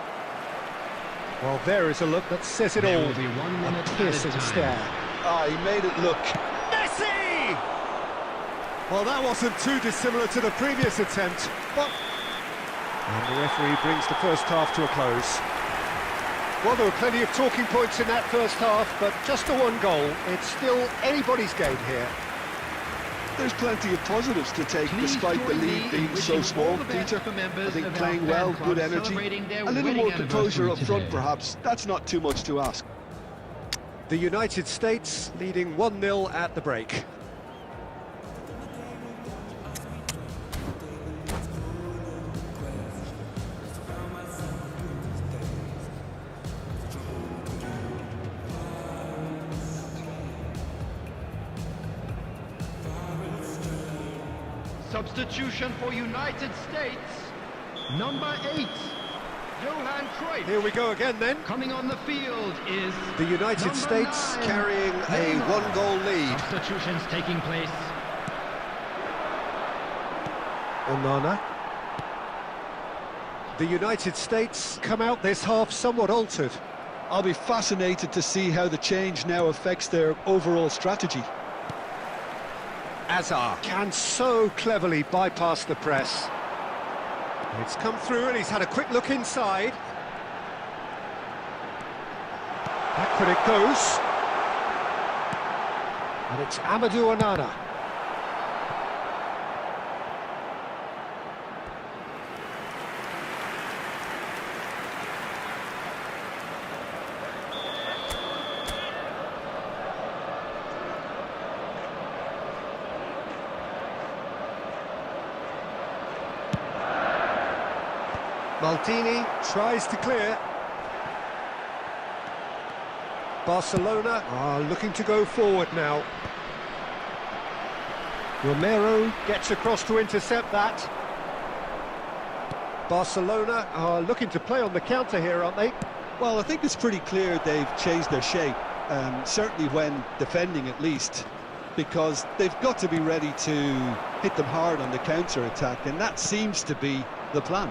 Well, there is a look that says it all. Will be 1 minute A piercing added time. stare. Ah, he made it look. Messi! Well, that wasn't too dissimilar to the previous attempt, but... And the referee brings the first half to a close. Well, there were plenty of talking points in that first half, but just the one goal. It's still anybody's game here. There's plenty of positives to take, Please despite the join me lead in being so wishing small, all the best Peter. for members I think of our playing fan well, club good energy, celebrating their a little wedding more composure up anniversary front today. perhaps. That's not too much to ask. The United States leading 1-0 at the break. Substitution for United States, number 8, Johan Cruyff. Here we go again then. Coming on the field is The United number States 9. carrying a one-goal lead. Substitutions taking place. Onana. The United States come out this half somewhat altered. I'll be fascinated to see how the change now affects their overall strategy. Azar can so cleverly bypass the press. It's come through and he's had a quick look inside. Backward it goes. And it's Amadou Onana. Maldini tries to clear. Barcelona are looking to go forward now. Romero gets across to intercept that. Barcelona are looking to play on the counter here, aren't they? Well, I think it's pretty clear they've changed their shape, certainly when defending at least, because they've got to be ready to hit them hard on the counter-attack, and that seems to be the plan.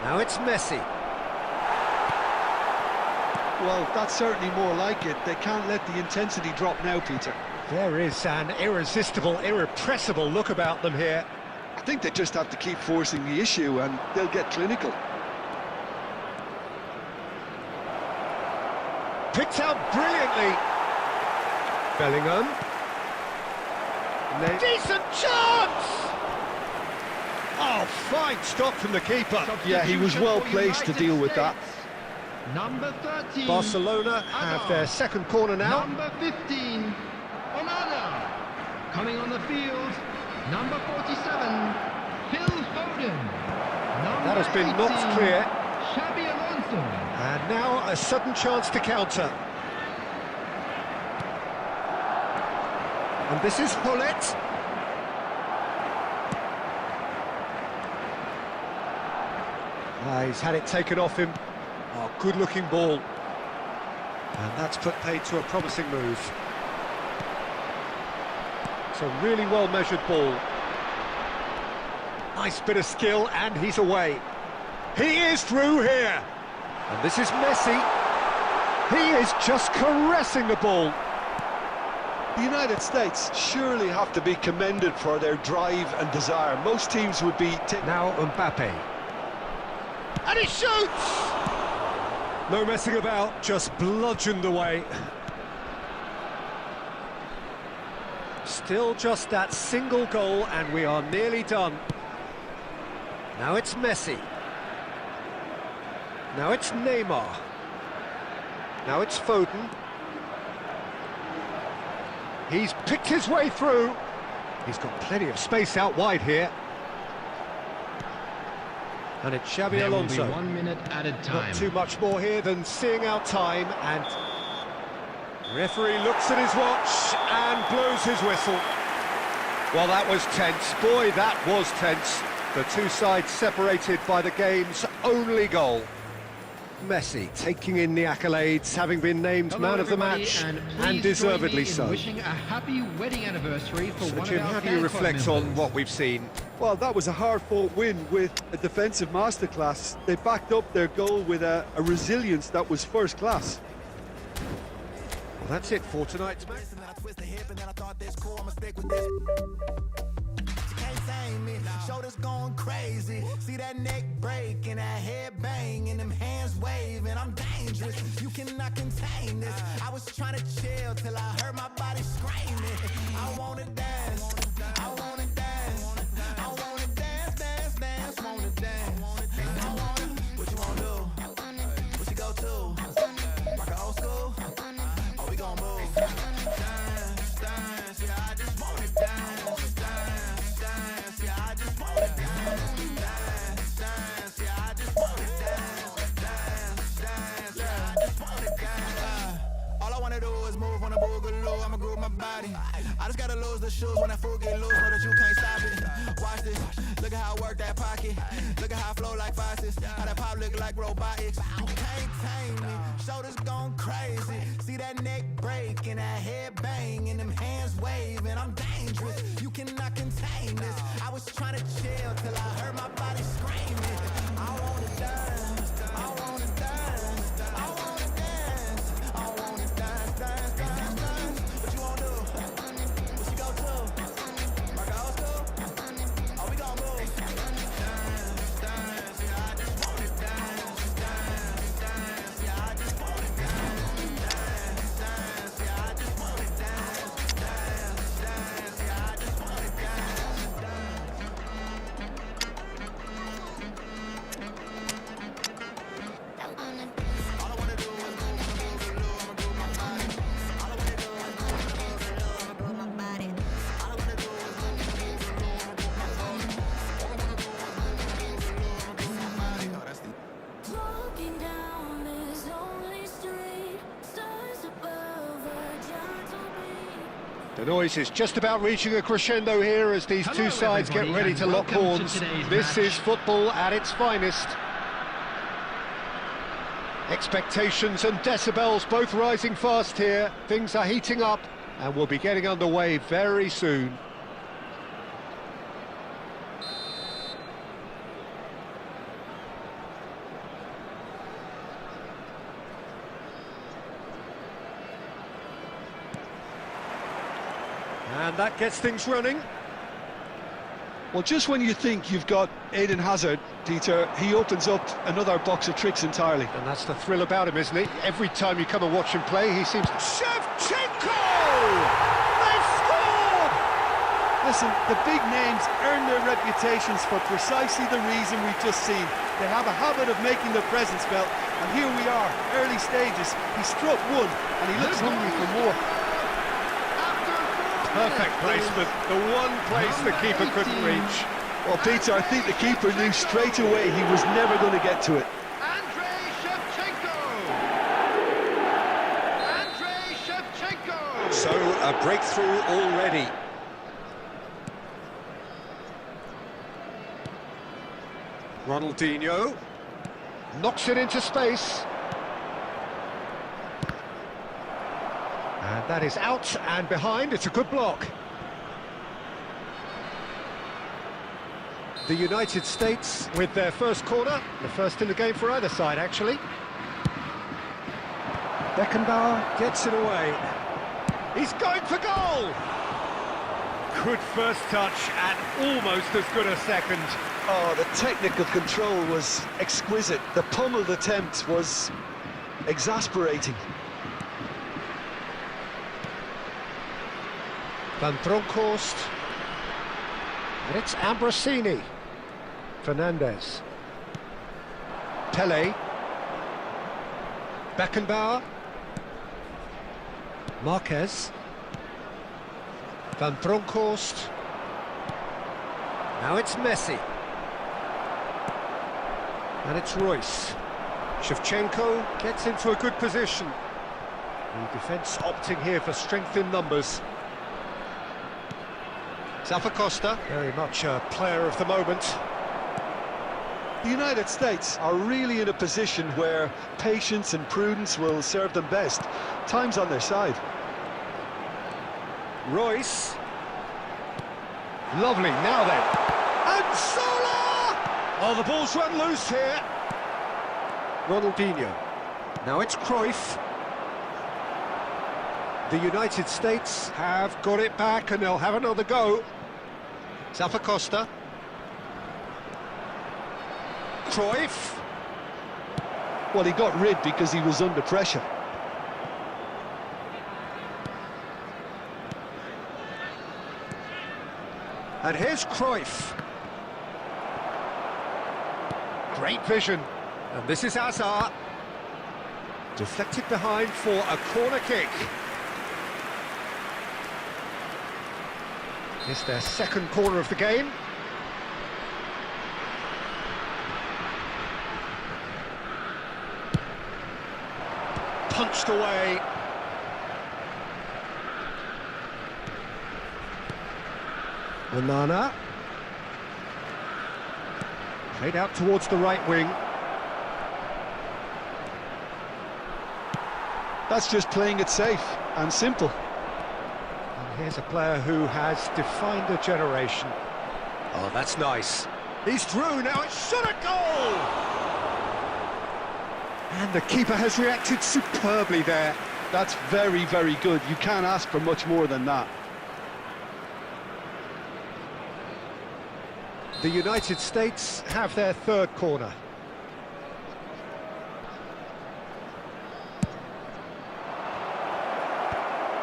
Now it's Messi. Well, that's certainly more like it. They can't let the intensity drop now, Peter. There is an irresistible, irrepressible look about them here. I think they just have to keep forcing the issue and they'll get clinical. Picked out brilliantly. Bellingham. Decent chance! Oh, fine stop from the keeper. Yeah, he was well placed to deal with that. Number 13. Barcelona have their second corner now. Number 15. Onana. Coming on the field. Number 47. Phil Foden. That has been knocked clear. Xabi Alonso. And now a sudden chance to counter. And this is Hullet. He's had it taken off him. Oh, good-looking ball. And that's put paid to a promising move. It's a really well-measured ball. Nice bit of skill, and he's away. He is through here. And this is Messi. He is just caressing the ball. The United States surely have to be commended for their drive and desire. Most teams would be... Now Mbappe. And he shoots! No messing about, just bludgeoned away. Still just that single goal and we are nearly done. Now it's Messi. Now it's Neymar. Now it's Foden. He's picked his way through. He's got plenty of space out wide here. And it's Xabi Alonso. There will be 1 minute added time. Not too much more here than seeing out time, and referee looks at his watch and blows his whistle. Well, that was tense. Boy, that was tense. The two sides separated by the game's only goal. Messi taking in the accolades, having been named man of the match, and deservedly so. Wishing a happy wedding anniversary for So, one Jim, of our how do you reflect on members? what we've seen? Well, that was a hard-fought win with a defensive masterclass. They backed up their goal with a resilience that was first class. Well, that's it for tonight's match. Shoulders going crazy. See that neck break and that head bang and them hands waving. I'm dangerous. You cannot contain this. I was trying to chill till I heard my body screaming. I wanna dance. I wanna dance. I wanna dance, dance, dance. Wanna dance. I wanna. What you wanna do? What you go to? Rock a old school. Oh, we gon' move. Dance, dance. Yeah, I just wanna dance. On a boogaloo, I'ma groove my body. I just gotta lose the shoes when that fool get loose, know that you can't stop it. Watch this, look at how I work that pop. rocket. Look at how I flow like faucets. How that pop look like robotics. You can't tame me. Shoulders going crazy. See that neck break and that head bang and them hands waving. I'm dangerous. You cannot contain this. I was trying to chill till I heard my body screaming. I wanna dance. I wanna dance. I wanna dance. I wanna dance, dance, dance, dance. What you wanna do? What you go to? Mark old school? Oh, we gon' move. Dance, dance, yeah, I just wanna dance, dance, dance, yeah, I just wanna dance, dance, dance, yeah, I just wanna dance, dance, dance, yeah, I just wanna All I wanna do is move, I'ma move my body. All I wanna do is move my body. All I wanna do is move my body. All I wanna do is move my body. Oh, that's the Walking down this lonely street, stars above a gentle beat. The noise is just about reaching a crescendo here as these two sides get ready to lock horns. This is football at its finest. Expectations and decibels both rising fast here. Things are heating up and we'll be getting underway very soon. And that gets things running. Well, just when you think you've got Eden Hazard, Peter, he opens up another box of tricks entirely. And that's the thrill about him, isn't it? Every time you come and watch him play, he seems... Shevchenko! They've scored! Listen, the big names earn their reputations for precisely the reason we've just seen. They have a habit of making their presence felt, and here we are, early stages. He struck one, and he looks hungry for more. Perfect placement, the one place the keeper couldn't reach. Well, Peter, I think the keeper knew straight away he was never going to get to it. Andrei Shevchenko! Andrei Shevchenko! So, a breakthrough already. Ronaldinho knocks it into space. And that is out and behind. It's a good block. The United States with their first corner, the first in the game for either side, actually. Beckenbauer gets it away. He's going for goal! Good first touch and almost as good a second. Oh, the technical control was exquisite. The pummeled attempt was exasperating. Van Bronckhorst. And it's Ambrosini. Fernandez. Pele. Beckenbauer. Marquez. Van Bronckhorst. Now it's Messi. And it's Royce. Shevchenko gets into a good position. The defence opting here for strength in numbers. Costa, very much a player of the moment. The United States are really in a position where patience and prudence will serve them best. Time's on their side. Royce. Lovely, now then. And Sola! Oh, the ball's run loose here. Ronaldinho. Now it's Cruyff. The United States have got it back and they'll have another go. Costa. Cruyff. Well, he got rid because he was under pressure. And here's Cruyff. Great vision. And this is Hazard. Deflected behind for a corner kick. It's their second corner of the game. Punched away. Onana. Played out towards the right wing. That's just playing it safe and simple. And here's a player who has defined a generation. Oh, that's nice. He's through, now it's shot a goal! And the keeper has reacted superbly there. That's very, very good. You can't ask for much more than that. The United States have their third corner.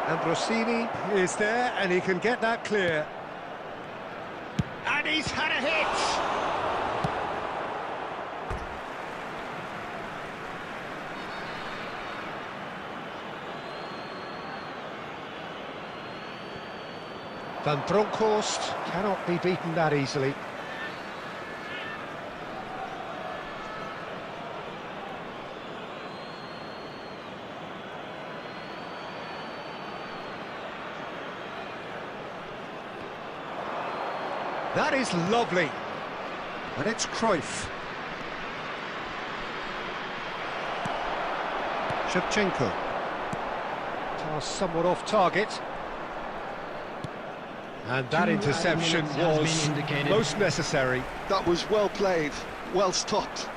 And Rossini is there, and he can get that clear. And he's had a hit! Van Bronckhorst cannot be beaten that easily. That is lovely. And it's Cruyff. Shevchenko. Pass somewhat off target. And that interception was most necessary. That was well played, well stopped.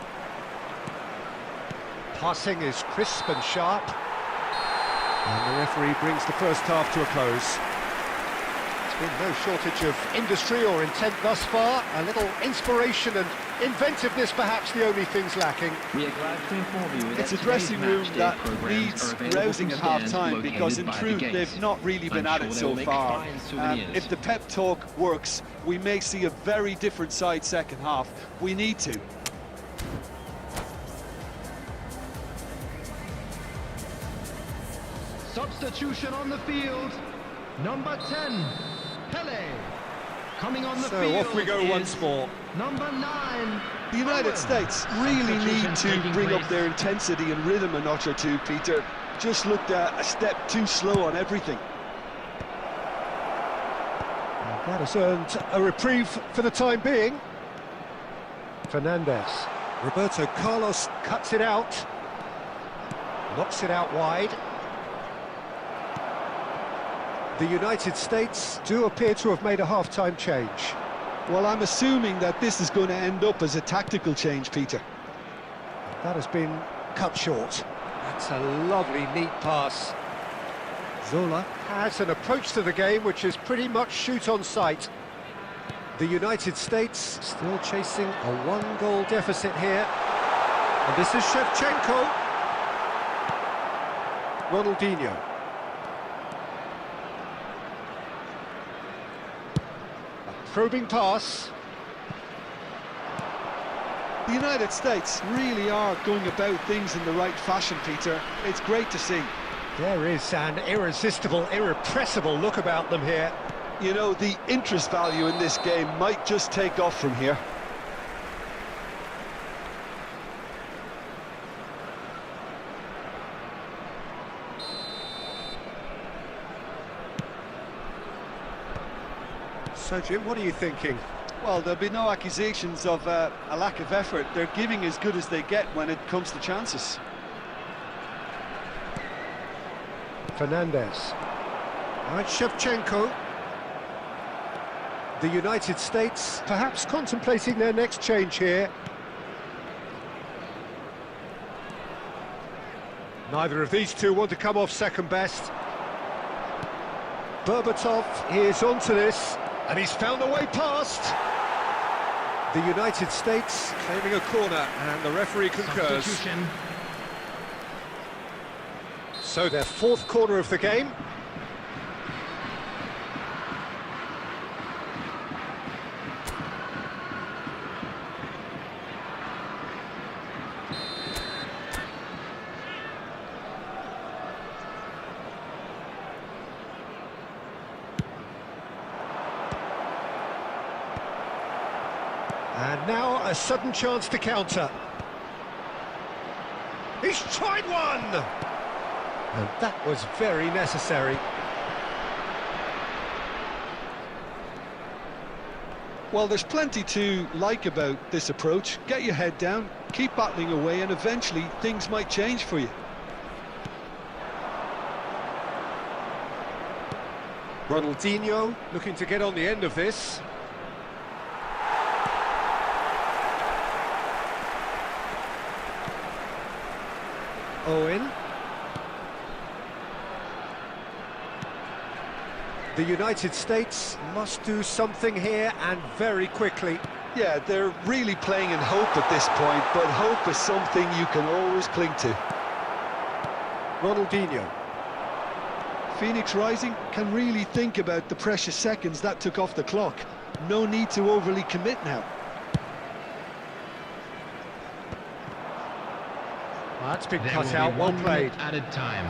Passing is crisp and sharp. And the referee brings the first half to a close. There's been no shortage of industry or intent thus far. A little inspiration and inventiveness, perhaps the only things lacking. We are glad to inform you that It's a today's dressing room matchday that programs needs are available rousing from at half stands time, located because in by the truth gates. they've not really been I'm at sure it they so will make far. fine souvenirs. If the pep talk works, we may see a very different side second half. We need to. Substitution on the field. Number 10, Pele. Coming on the So field off we go is once more. Number 9, The United Owen. States really need Substitution to taking bring up place. their intensity and rhythm a notch or two, Peter. Just looked a step too slow on everything. That has earned a reprieve for the time being. Fernandez. Roberto Carlos cuts it out. Knocks it out wide. The United States do appear to have made a half-time change. Well, I'm assuming that this is going to end up as a tactical change, Peter. That has been cut short. That's a lovely, neat pass. Zola has an approach to the game which is pretty much shoot on sight. The United States still chasing a one-goal deficit here. And this is Shevchenko. Ronaldinho. A probing pass. The United States really are going about things in the right fashion, Peter. It's great to see. There is an irresistible, irrepressible look about them here. You know, the interest value in this game might just take off from here. So, Jim, what are you thinking? Well, there'll be no accusations of a lack of effort. They're giving as good as they get when it comes to chances. Fernandez. All right, Shevchenko. The United States perhaps contemplating their next change here. Neither of these two want to come off second best. Berbatov is onto this, and he's found a way past. The United States claiming a corner, and the referee concurs. substitution. So their fourth corner of the game. And now a sudden chance to counter. He's tried one! And that was very necessary. Well, there's plenty to like about this approach. Get your head down, keep battling away, and eventually things might change for you. Ronaldinho looking to get on the end of this. Owen. The United States must do something here, and very quickly. Yeah, they're really playing in hope at this point, but hope is something you can always cling to. Ronaldinho. Phoenix Rising can really think about the precious seconds that took off the clock. No need to overly commit now. That's been There cut will out, be well 1 played. minute added time.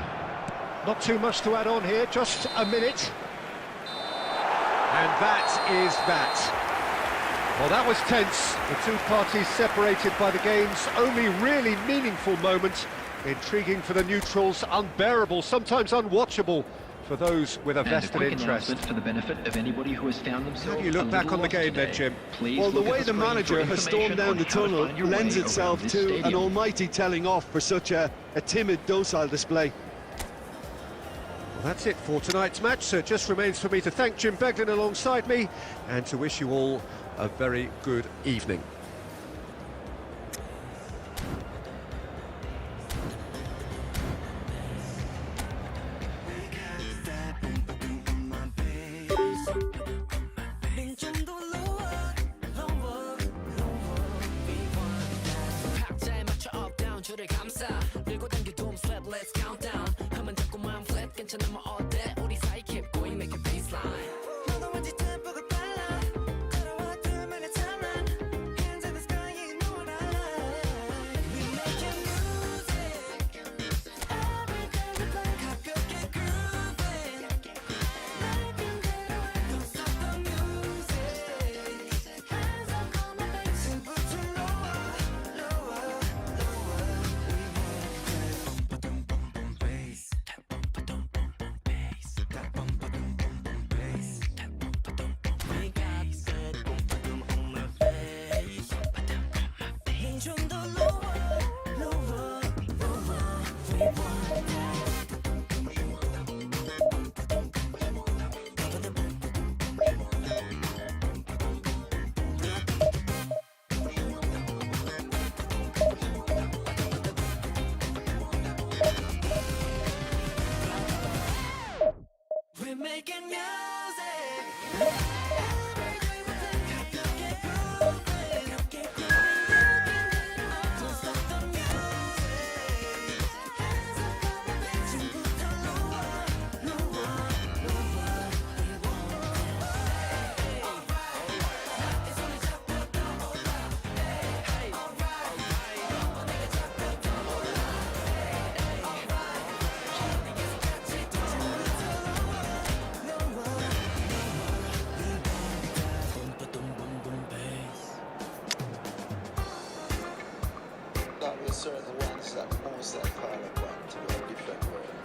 Not too much to add on here, just a minute. And that is that. Well, that was tense. The two parties separated by the game's only really meaningful moment. Intriguing for the neutrals, unbearable, sometimes unwatchable for those with a And a vested quick interest. announcement for the benefit of anybody who has found themselves. How do you look a back little on the lost game then, today. Jim? Please Well, the look at way the screen for manager has stormed information down on the how to tunnel find your lends way itself around this to an stadium. almighty telling off for such a timid, docile display. Well, that's it for tonight's match, so it just remains for me to thank Jim Beglin alongside me and to wish you all a very good evening. 박자에 맞춰 up down 줄을 감싸 밀고 당겨 doom slap let's count down 하면 자꾸만 flat 괜찮아 뭐 어때 우리 사이 keep going make it baseline 너도 왠지 템포가 빨라 걸어와 둘만의 장난 Hands in the sky you know what I like We making music Every day we play 가볍게 grooving Don't stop the music Hands up on my bass 지금부터 lower, lower, lower We want that bum bum bum bass That bum ba dum bum bum bass That bum ba dum bum bum bass That bum ba dum bum We got that bum ba dum on my face 좀더 lower, lower, lower We want that We're making music Every day we play 가볍게 grooving Don't stop the music Hands up on my bass 지금부터 lower, lower, lower We want That was certain ones that most that call upon to a different world.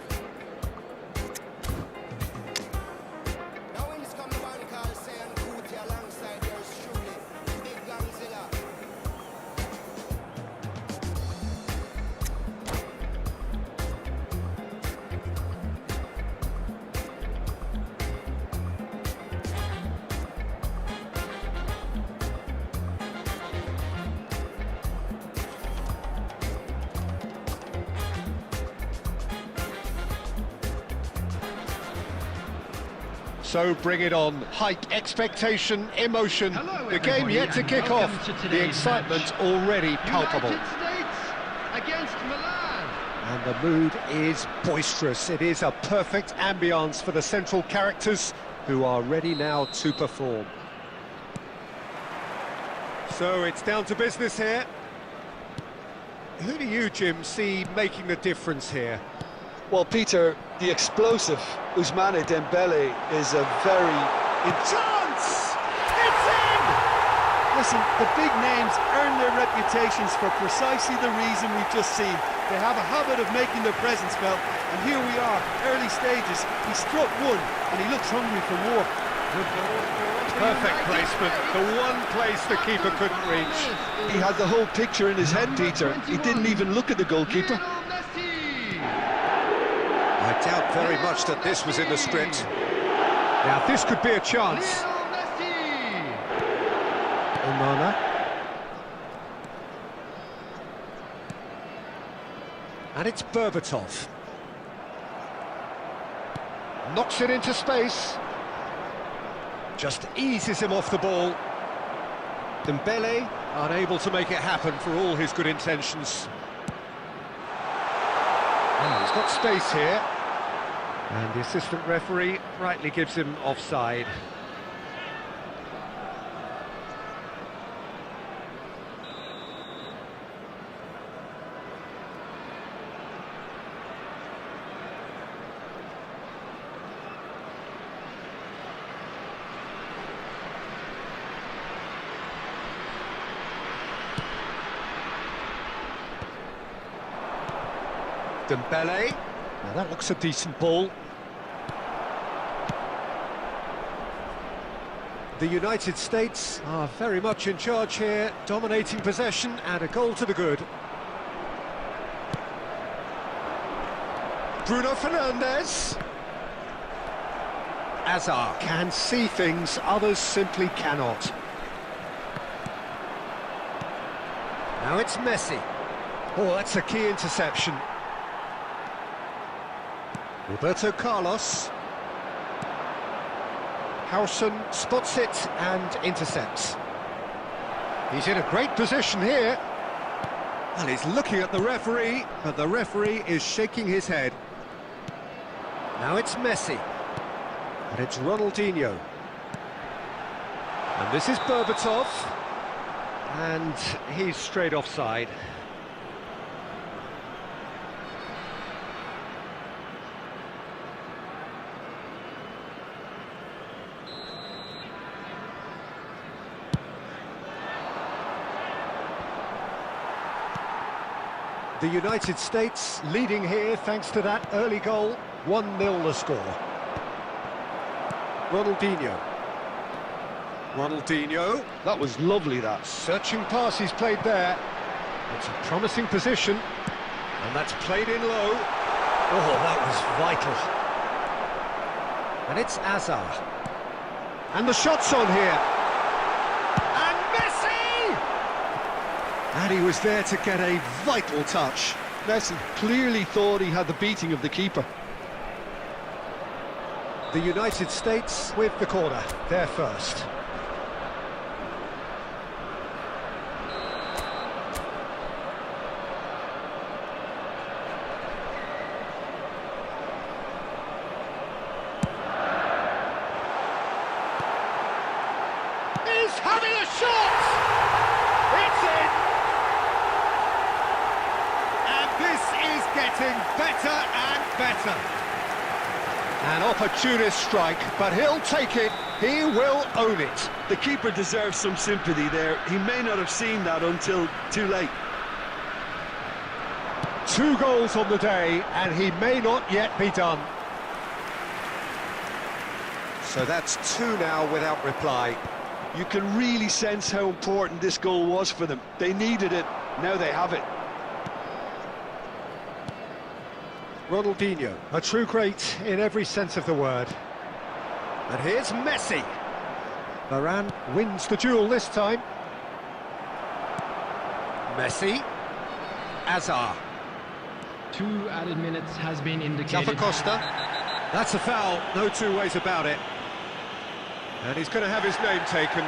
Now when this come to one call, say I'm Cootie alongside yours truly, Big Gangzilla. So bring it on. Hype, expectation, emotion. Hello, The game everybody, yet to and kick welcome off. to The today's excitement match. already palpable. United States against Milan. And the mood is boisterous. It is a perfect ambience for the central characters who are ready now to perform. So it's down to business here. Who do you, Jim, see making the difference here? Well, Peter, the explosive Ousmane Dembele is a very... Chance! It's in! Listen, the big names earn their reputations for precisely the reason we've just seen. They have a habit of making their presence felt, and here we are, early stages. He struck one, and he looks hungry for more. Perfect placement, the one place the keeper couldn't reach. He had the whole picture in his head, Peter. He didn't even look at the goalkeeper. I doubt very much that this was in the script. Now this could be a chance. Onana. And it's Berbatov. Knocks it into space. Just eases him off the ball. Dembele unable to make it happen for all his good intentions. Oh, he's got space here. And the assistant referee rightly gives him offside. Dembele. Now that looks a decent ball. The United States are very much in charge here, dominating possession and a goal to the good. Bruno Fernandes. Hazard can see things others simply cannot. Now it's Messi. Oh, that's a key interception. Roberto Carlos. Howson spots it and intercepts. He's in a great position here. And he's looking at the referee, but the referee is shaking his head. Now it's Messi. And it's Ronaldinho. And this is Berbatov. And he's straight offside. The United States leading here thanks to that early goal. 1-0 the score. Ronaldinho. Ronaldinho. That was lovely, that. Searching pass he's played there. It's a promising position. And that's played in low. Oh, that was vital. And it's Hazard. And the shot's on here. And Messi! And he was there to get a vital touch. Messi clearly thought he had the beating of the keeper. The United States with the corner, they're first. He's having a shot! It's in! And this is getting better and better. An opportunist strike, but he'll take it. He will own it. The keeper deserves some sympathy there. He may not have seen that until too late. 2 goals on the day, and he may not yet be done. So that's 2 now without reply. You can really sense how important this goal was for them. They needed it, now they have it. Ronaldinho, a true great in every sense of the word. And here's Messi. Varane wins the duel this time. Messi. Hazard. 2 added minutes has been indicated. Costa. That's a foul, no 2 ways about it. And he's going to have his name taken.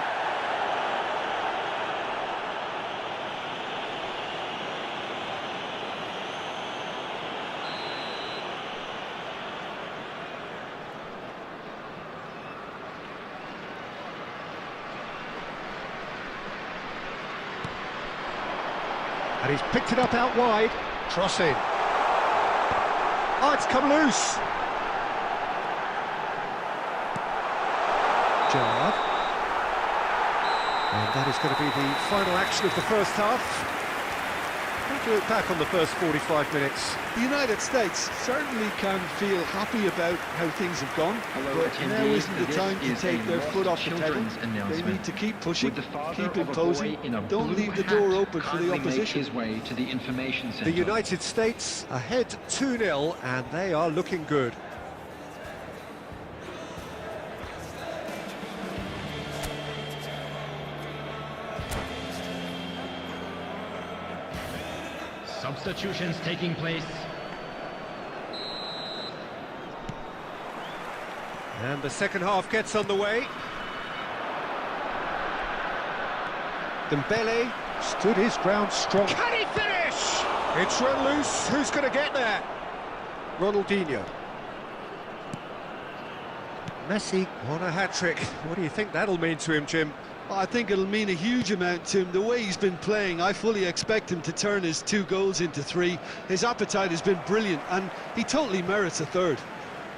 And he's picked it up out wide. Cross in. Oh, it's come loose. Gerrard. And that is going to be the final action of the first half. What do you look back on the first 45 minutes? The United States certainly can feel happy about how things have gone, Hello, but now attendees. isn't the This time to is take a their lost foot off the pedal. children's They announcement. need to keep pushing, Would the father keep of a imposing. boy in a Don't blue leave the hat door open for the kindly make opposition. his way to the information center. The United States ahead 2-0, and they are looking good. Substitutions taking place. And the second half gets underway. Dembele stood his ground strong. Can he finish? It's run loose. Who's going to get there? Ronaldinho. Messi on a hat-trick. What do you think that'll mean to him, Jim? I think it'll mean a huge amount to him. The way he's been playing, I fully expect him to turn his 2 goals into 3. His appetite has been brilliant, and he totally merits a third.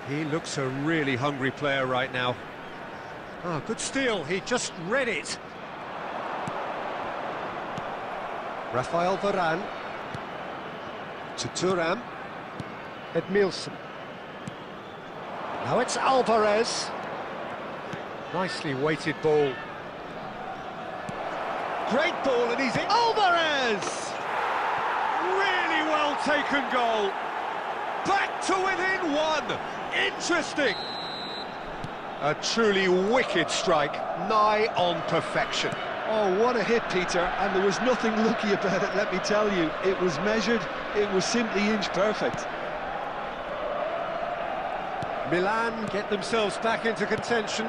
He looks a really hungry player right now. Oh, good steal. He just read it. Rafael Varane. To Thuram. Edmilson. Now it's Alvarez. Nicely weighted ball. Great ball, and he's in. Alvarez! Really well taken goal. Back to within 1. Interesting. A truly wicked strike, nigh on perfection. Oh, what a hit, Peter, and there was nothing lucky about it, let me tell you. It was measured, it was simply inch perfect. Milan get themselves back into contention.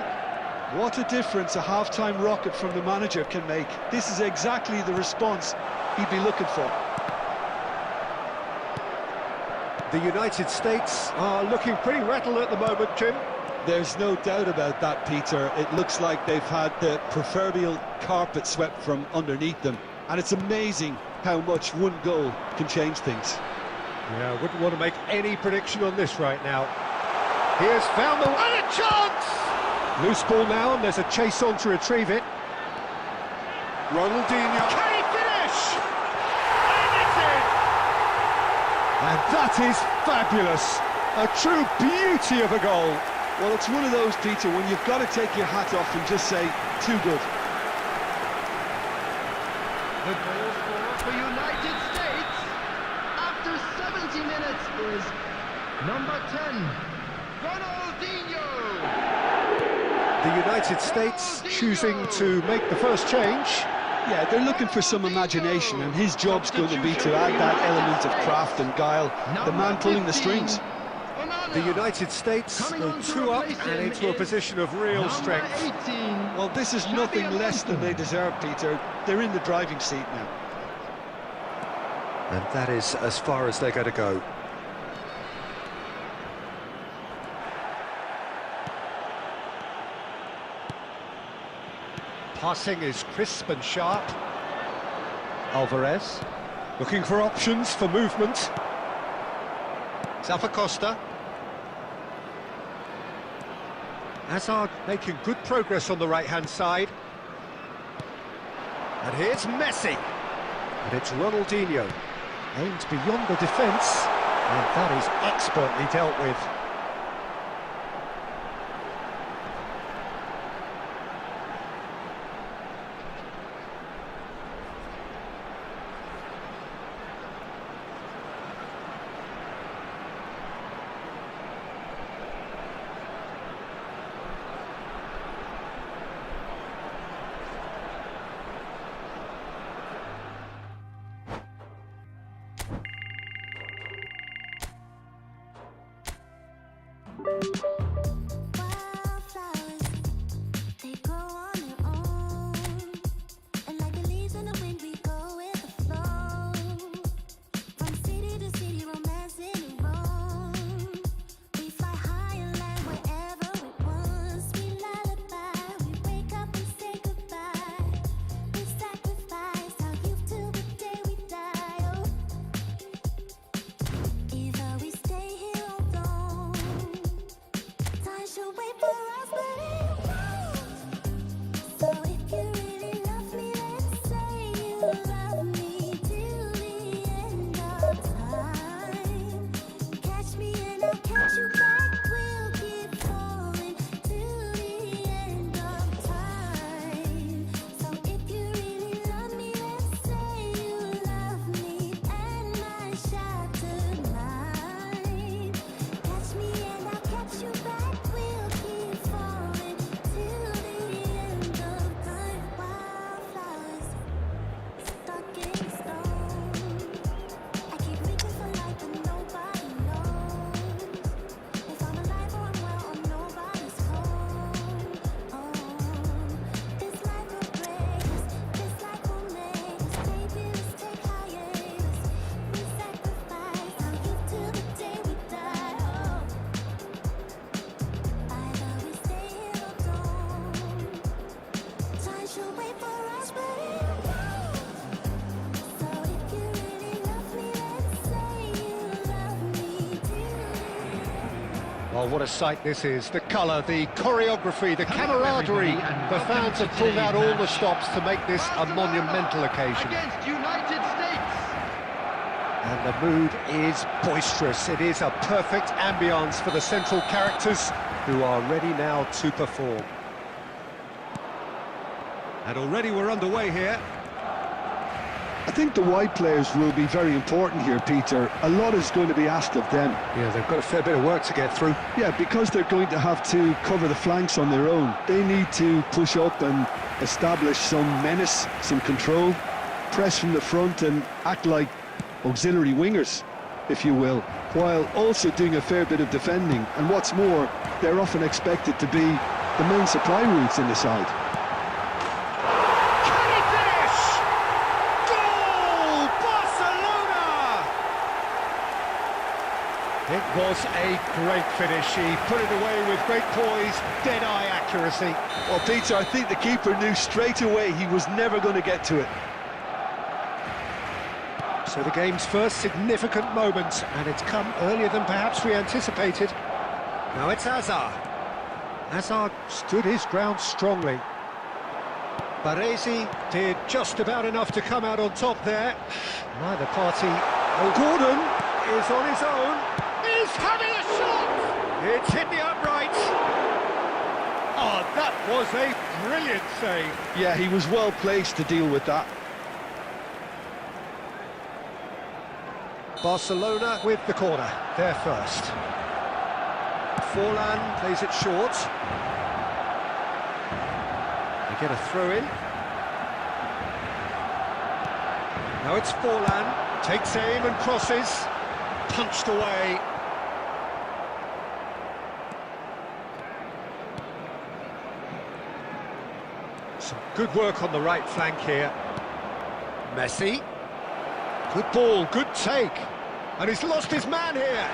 What a difference a half-time rocket from the manager can make. This is exactly the response he'd be looking for. The United States are looking pretty rattled at the moment, Jim. There's no doubt about that, Peter. It looks like they've had the proverbial carpet swept from underneath them. And it's amazing how much 1 goal can change things. Yeah, I wouldn't want to make any prediction on this right now. He has found the... And a chance! Loose ball now, and there's a chase on to retrieve it. Ronaldinho. Can he finish? And it's in! And that is fabulous. A true beauty of a goal. Well, it's one of those, Peter, when you've got to take your hat off and just say, too good. The goal scorer for United States after 70 minutes is number 10, Ronaldinho. The United States choosing to make the first change. Yeah, they're looking for some imagination, and his job's going to be to add that element of craft and guile, the man pulling the strings. The United States go 2 up and into a position of real strength. Well, this is nothing less than they deserve, Peter. They're in the driving seat now. And that is as far as they're going to go. Passing is crisp and sharp. Alvarez looking for options for movement. Costa. Hazard making good progress on the right-hand side. And here's Messi. And it's Ronaldinho. Aimed beyond the defence. And that is expertly dealt with. Wildflowers, they grow on their own, and like the leaves in the wind, we go with the flow. From city to city, romancing and roam. We fly high and land wherever it wants. We lullaby, we wake up and say goodbye. We sacrifice our youth till the day we die. Oh, either we stay here or don't. Well, what a sight this is. The colour, the choreography, the camaraderie. The fans have pulled out all the stops to make this a monumental occasion. Against United States. And the mood is boisterous. It is a perfect ambience for the central characters who are ready now to perform. And already we're underway here. I think the wide players will be very important here, Peter. A lot is going to be asked of them. Yeah, they've got a fair bit of work to get through. Yeah, because they're going to have to cover the flanks on their own. They need to push up and establish some menace, some control, press from the front and act like auxiliary wingers, if you will, while also doing a fair bit of defending. And what's more, they're often expected to be the main supply routes in the side. Can he finish? Goal! Barcelona! It was a great finish. He put it away with great poise, dead-eye accuracy. Well, Peter, I think the keeper knew straight away he was never going to get to it. So the game's first significant moment, and it's come earlier than perhaps we anticipated. Now it's Hazard. Hazard stood his ground strongly. Baresi did just about enough to come out on top there. Neither party... Oh, Gordon is on his own. He's having a shot! It's hit the upright. Oh, that was a brilliant save. Yeah, he was well placed to deal with that. Barcelona with the corner, there first. Forlan plays it short. They get a throw in. Now it's Forlan, takes aim and crosses. Punched away. Some good work on the right flank here. Messi. Good ball, good take. And he's lost his man here.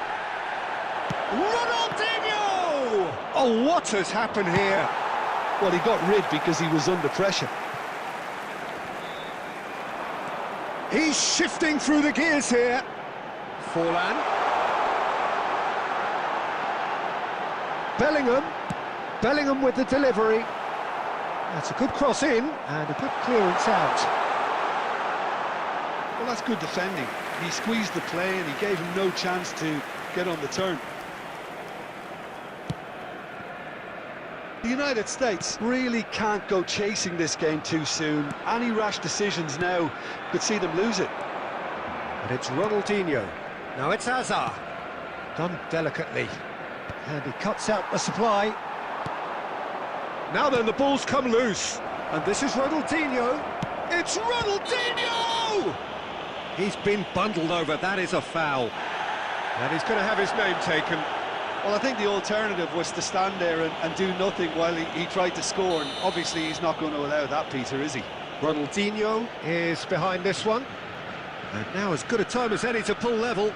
Ronaldinho! Oh, what has happened here? Well, he got rid because he was under pressure. He's shifting through the gears here. Forlan. Bellingham with the delivery. That's a good cross in and a good clearance out. Well, that's good defending. He squeezed the play and he gave him no chance to get on the turn. The United States really can't go chasing this game too soon. Any rash decisions now could see them lose it. And it's Ronaldinho. Now it's Hazard. Done delicately. And he cuts out the supply. Now then, the ball's come loose. And this is Ronaldinho. It's Ronaldinho! He's been bundled over, that is a foul. And he's going to have his name taken. Well, I think the alternative was to stand there and do nothing while he tried to score, and obviously he's not going to allow that, Peter, is he? Ronaldinho is behind this one. And now as good a time as any to pull level.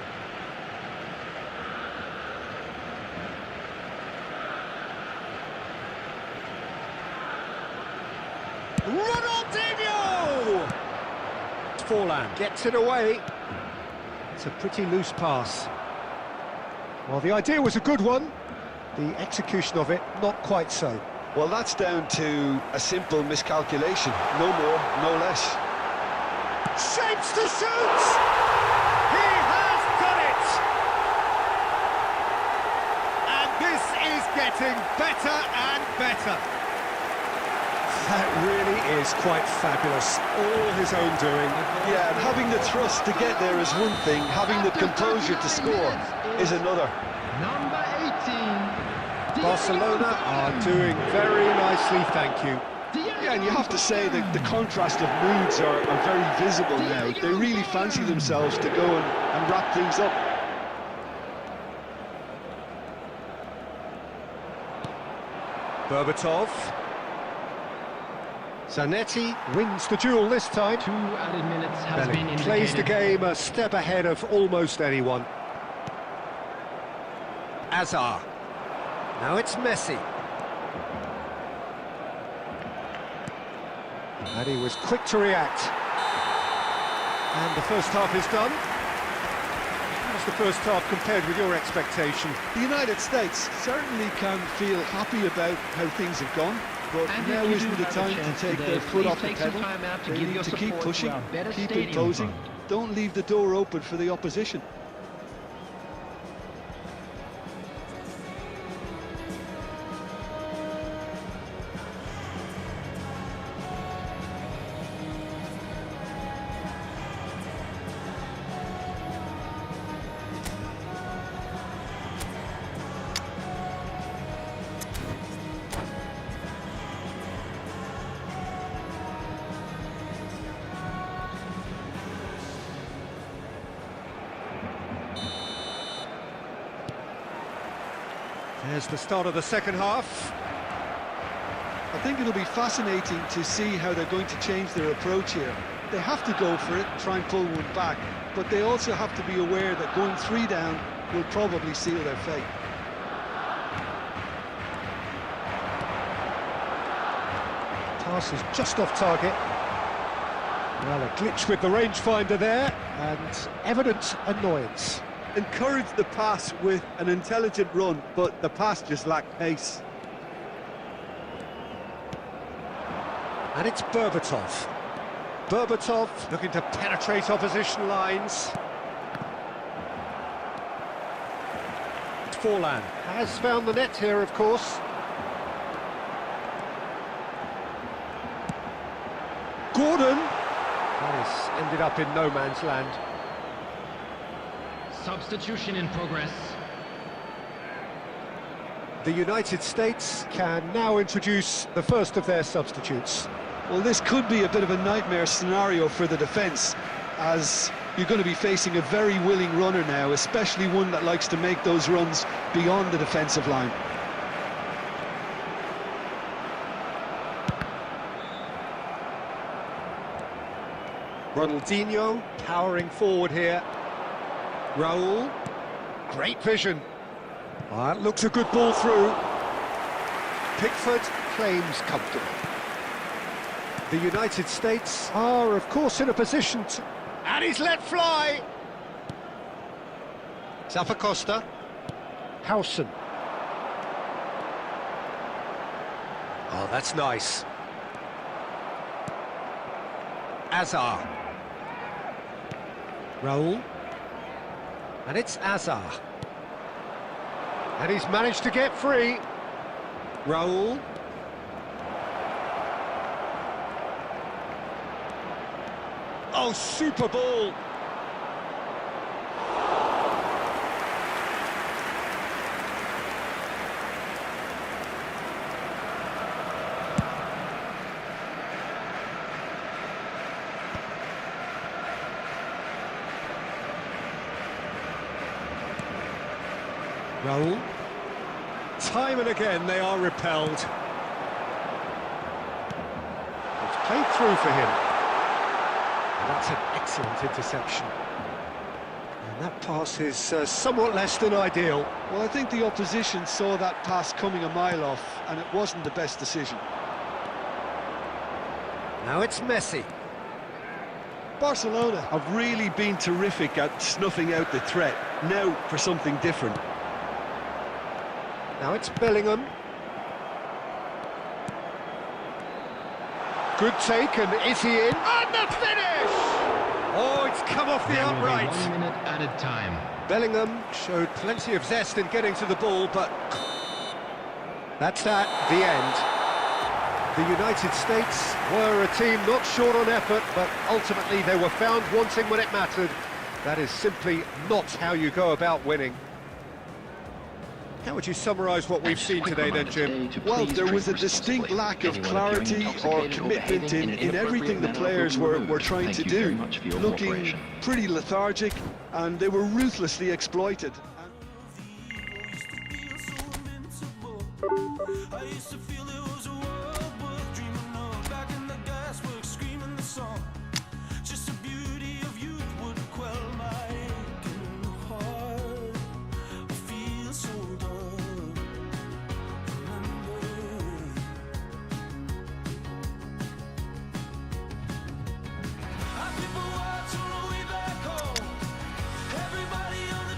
Ronaldinho! Forlan gets it away. It's a pretty loose pass. Well, the idea was a good one. The execution of it, not quite so. Well, that's down to a simple miscalculation. No more, no less. Shapes to shoot! He has done it! And this is getting better and better. That really is quite fabulous. All his own doing. Yeah, and having the thrust to get there is one thing. Having the composure to score is another. Number 18. Barcelona are doing very nicely, thank you. Yeah, and you have to say that the contrast of moods are very visible now. They really fancy themselves to go and wrap things up. Berbatov. Zanetti wins the duel this time. 2 added minutes has been indicated. Plays the game a step ahead of almost anyone. Hazard. Now it's Messi. And he was quick to react. And the first half is done. How's the first half compared with your expectation? The United States certainly can feel happy about how things have gone, but And now if you isn't do the have a time to chance take today, their foot please off the take some pedal. time out to They give need your to keep support to pushing, our better keep stadium imposing. fund. Don't leave the door open for the opposition. There's the start of the second half. I think it'll be fascinating to see how they're going to change their approach here. They have to go for it and try and pull one back, but they also have to be aware that going 3 down will probably seal their fate. Pass is just off target. Well, a glitch with the rangefinder there, and evident annoyance. Encourage the pass with an intelligent run, but the pass just lacked pace. And it's Berbatov. Berbatov looking to penetrate opposition lines. Forlan has found the net here, of course. Gordon. That has ended up in no man's land. Substitution in progress. The United States can now introduce the first of their substitutes. Well, this could be a bit of a nightmare scenario for the defence, as you're going to be facing a very willing runner now, especially one that likes to make those runs beyond the defensive line. Ronaldinho powering forward here. Raul, great vision. That looks a good ball through. Pickford claims comfortable. The United States are, of course, in a position to... And he's let fly! Zappacosta. Howson. Oh, that's nice. Azar. Raul. And it's Azar. And he's managed to get free. Raul. Oh, super ball. Raul. Time and again they are repelled. It's played through for him. And that's an excellent interception. And that pass is somewhat less than ideal. Well, I think the opposition saw that pass coming a mile off, and it wasn't the best decision. Now it's Messi. Barcelona have really been terrific at snuffing out the threat. Now for something different. Now it's Bellingham. Good take, and is he in? And the finish! Oh, it's come off the There will be upright. 1 minute added time. Bellingham showed plenty of zest in getting to the ball, but that's that, the end. The United States were a team not short on effort, but ultimately they were found wanting when it mattered. That is simply not how you go about winning. How would you summarise what we've seen today then, Jim? Well, there was a distinct lack of clarity or commitment in everything the players were trying to do. Looking pretty lethargic, and they were ruthlessly exploited. I used to feel it was a world worth dreaming of. Back in the gasworks, screaming the song. Just the beauty of youth would quell my aching heart. I feel so done. Remember, our people watch on the way back home. Everybody on the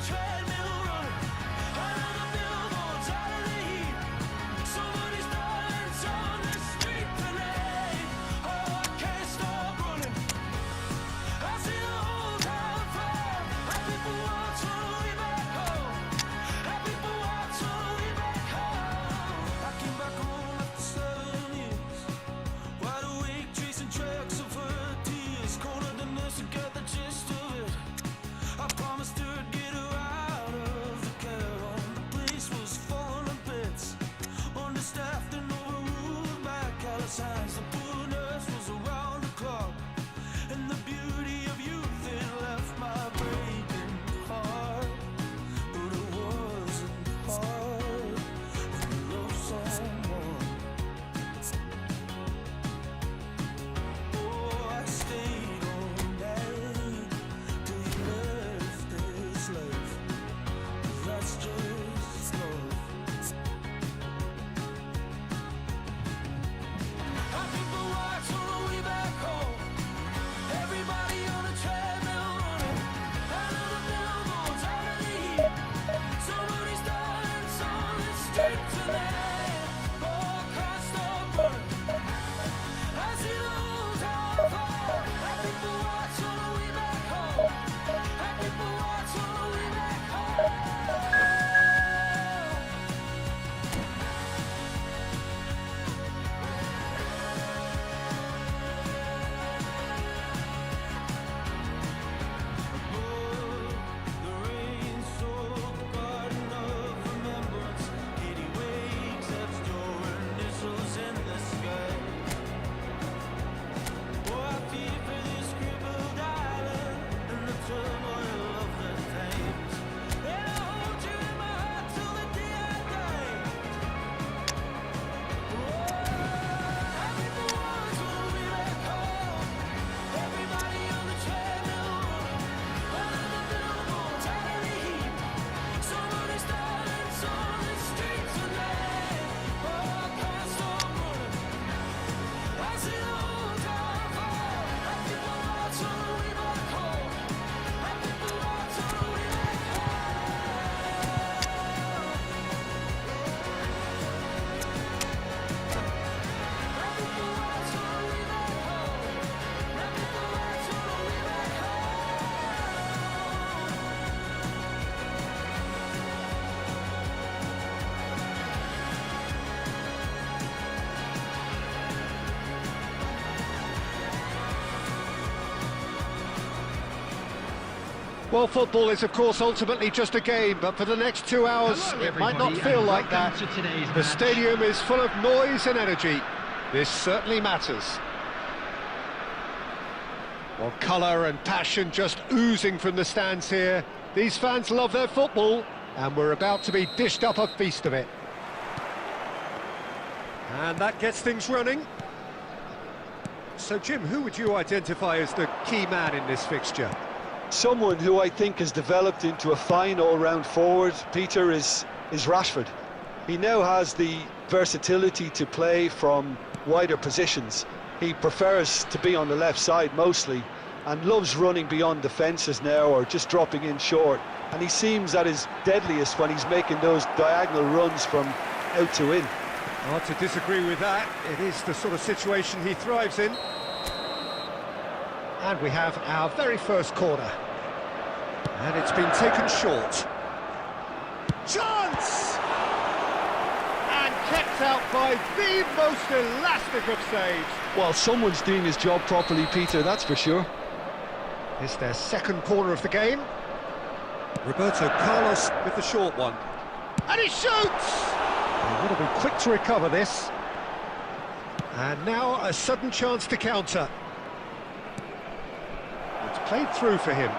Well, football is, of course, ultimately just a game, but for the next 2 hours, Hello, it might not everybody, feel and like that. welcome to today's The match. stadium is full of noise and energy. This certainly matters. Well, colour and passion just oozing from the stands here. These fans love their football, and we're about to be dished up a feast of it. And that gets things running. So, Jim, who would you identify as the key man in this fixture? Someone who I think has developed into a fine all-round forward, Peter, is Rashford. He now has the versatility to play from wider positions. He prefers to be on the left side mostly, and loves running beyond defences now or just dropping in short. And he seems at his deadliest when he's making those diagonal runs from out to in. Hard to disagree with that. It is the sort of situation he thrives in. And we have our very first corner. And it's been taken short. Chance! And kept out by the most elastic of saves. Well, someone's doing his job properly, Peter, that's for sure. It's their second corner of the game. Roberto Carlos with the short one. And he shoots! They would have been quick to recover this. And now a sudden chance to counter. It's played through for him.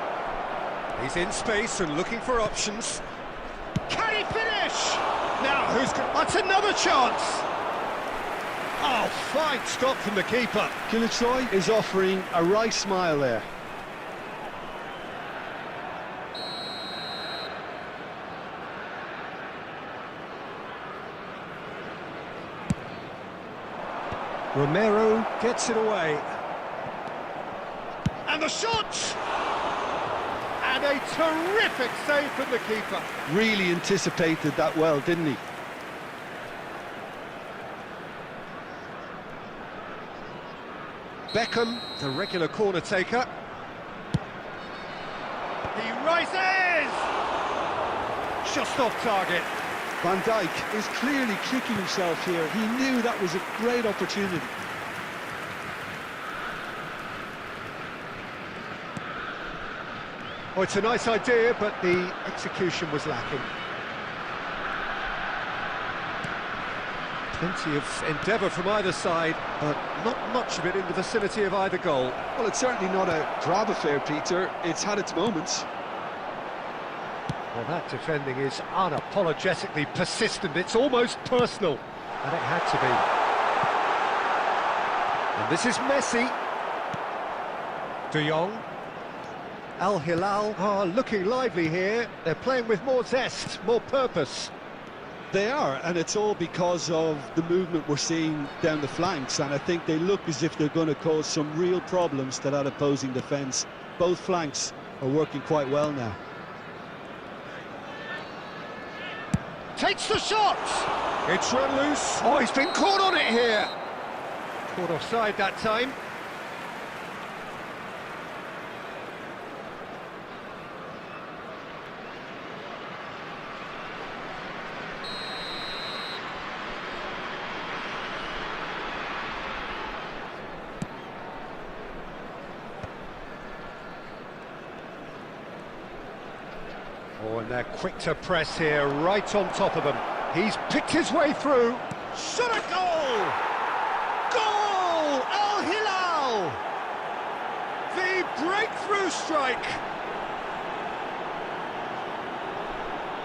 He's in space and looking for options. Can he finish? Now, that's another chance! Oh, fine stop from the keeper. Kilitroy is offering a wry smile there. Romero gets it away. And the shot! And a terrific save from the keeper. Really anticipated that well, didn't he? Beckham, the regular corner taker. He rises! Just off target. Van Dijk is clearly kicking himself here. He knew that was a great opportunity. Oh, it's a nice idea, but the execution was lacking. Plenty of endeavour from either side, but not much of it in the vicinity of either goal. Well, it's certainly not a grab affair, Peter. It's had its moments. Well, that defending is unapologetically persistent. It's almost personal, and it had to be. And this is Messi. De Jong. Al Hilal are looking lively here. They're playing with more zest, more purpose. They are, and it's all because of the movement we're seeing down the flanks, and I think they look as if they're going to cause some real problems to that opposing defence. Both flanks are working quite well now. Takes the shot! It's run loose. Oh, he's been caught on it here. Caught offside that time. Oh, and they're quick to press here, right on top of them. He's picked his way through. Shot a goal! Goal! Al Hilal! The breakthrough strike!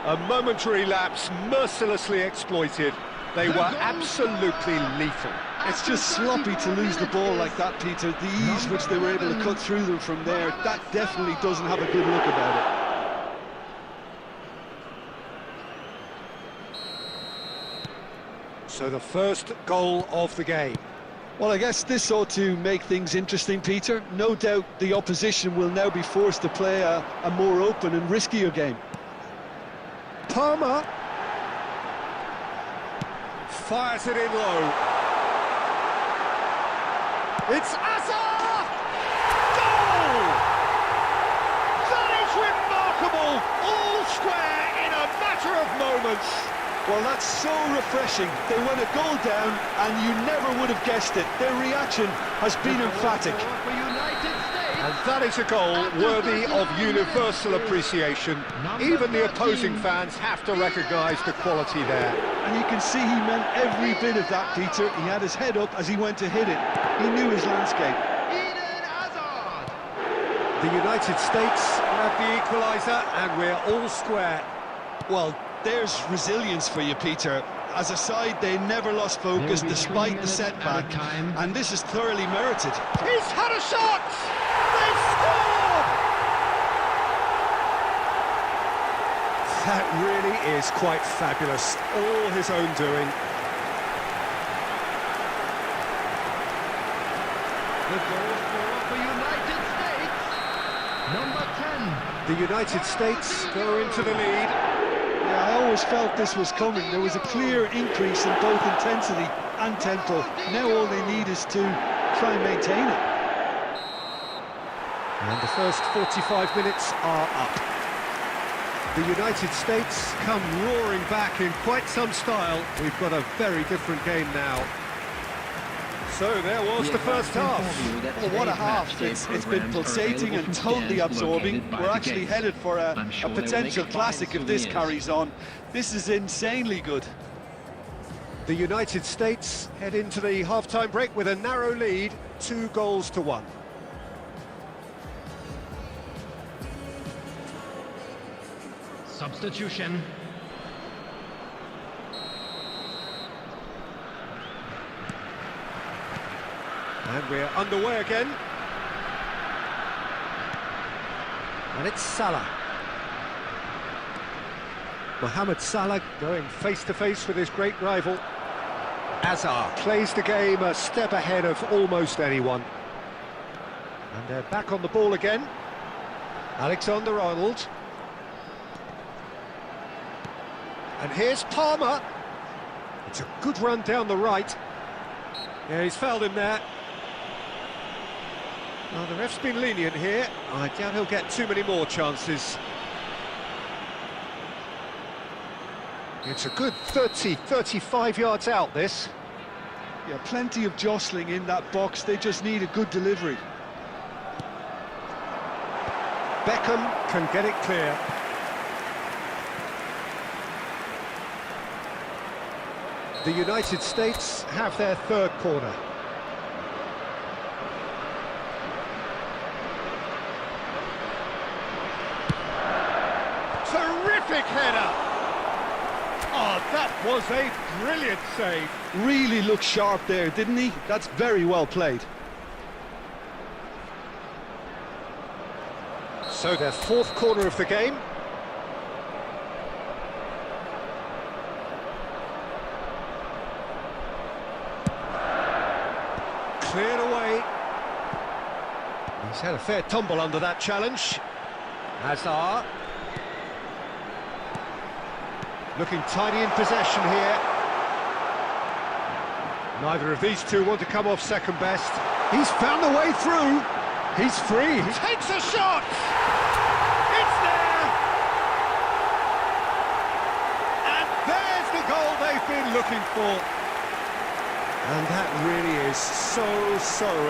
A momentary lapse mercilessly exploited. They were absolutely lethal. It's just sloppy to lose the ball like that, Peter. The ease which they were able to cut through them from there, that definitely doesn't have a good look about it. So the first goal of the game. Well, I guess this ought to make things interesting, Peter. No doubt the opposition will now be forced to play a more open and riskier game. Palmer fires it in low. It's Azar! Goal! That is remarkable! All square in a matter of moments. Well, that's so refreshing. They went a goal down and you never would have guessed it. Their reaction has been emphatic. For United States. And that is a goal worthy of universal appreciation. Even the opposing fans have to recognise the quality there. And you can see he meant every bit of that, Peter. He had his head up as he went to hit it. He knew his landscape. The United States have the equaliser, and we're all square. Well, there's resilience for you, Peter. As a side, they never lost focus despite the setback, and this is thoroughly merited. He's had a shot! They've scored! That really is quite fabulous. All his own doing. The goal scorer for United States, number 10. The United States go into the lead. Yeah, I always felt this was coming. There was a clear increase in both intensity and tempo. Now all they need is to try and maintain it. And the first 45 minutes are up. The United States come roaring back in quite some style. We've got a very different game now. So there was the first half. Well, what a half. It's been pulsating and totally absorbing. We're actually headed for a potential classic if this carries on. This is insanely good. The United States head into the half-time break with a narrow lead, 2-1. Substitution. And we're underway again. And it's Salah. Mohamed Salah going face-to-face with his great rival. Hazard plays the game a step ahead of almost anyone. And they're back on the ball again. Alexander-Arnold. And here's Palmer. It's a good run down the right. Yeah, he's fouled him there. Well, the ref's been lenient here. I doubt he'll get too many more chances. It's a good 35 yards out, this. Yeah, plenty of jostling in that box. They just need a good delivery. Beckham can get it clear. The United States have their third corner. Terrific header! Oh, that was a brilliant save. Really looked sharp there, didn't he? That's very well played. So their fourth corner of the game. Cleared away. He's had a fair tumble under that challenge. Hazard. Looking tidy in possession here. Neither of these two want to come off second best. He's found the way through. He's free. He takes a shot. It's there. And there's the goal they've been looking for. And that really is so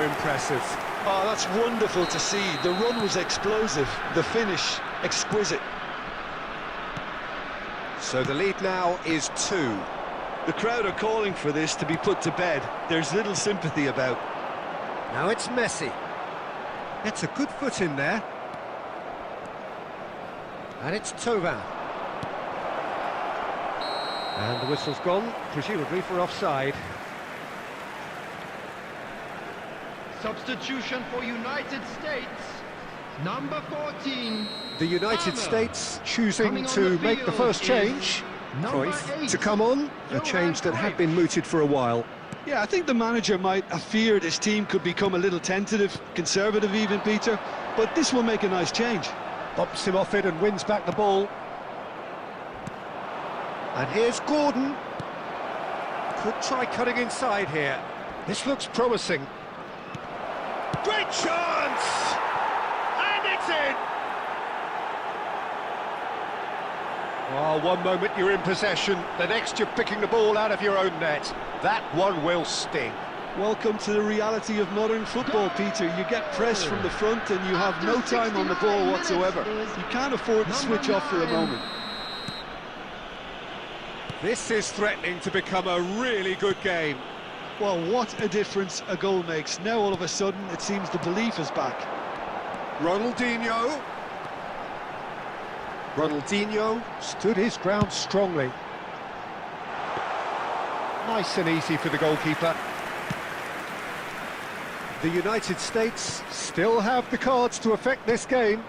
impressive. Oh, that's wonderful to see. The run was explosive. The finish, exquisite. So the lead now is 2. The crowd are calling for this to be put to bed. There's little sympathy about. Now it's Messi. Gets a good foot in there. And it's Tovan. And the whistle's gone, presumably for offside. Substitution for United States, number 14. The United States choosing to make the first change. Cruyff to come on, a change that had been mooted for a while. Yeah, I think the manager might have feared his team could become a little tentative, conservative even, Peter, but this will make a nice change. Bumps him off it and wins back the ball. And here's Gordon. Could try cutting inside here. This looks promising. Great chance! And it's in! Oh, one moment you're in possession, the next you're picking the ball out of your own net. That one will sting. Welcome to the reality of modern football, Peter. You get pressed from the front and you have no time on the ball whatsoever. You can't afford to switch off for a moment. This is threatening to become a really good game. Well, what a difference a goal makes. Now all of a sudden it seems the belief is back. Ronaldinho. Ronaldinho stood his ground strongly. Nice and easy for the goalkeeper. The United States still have the cards to affect this game.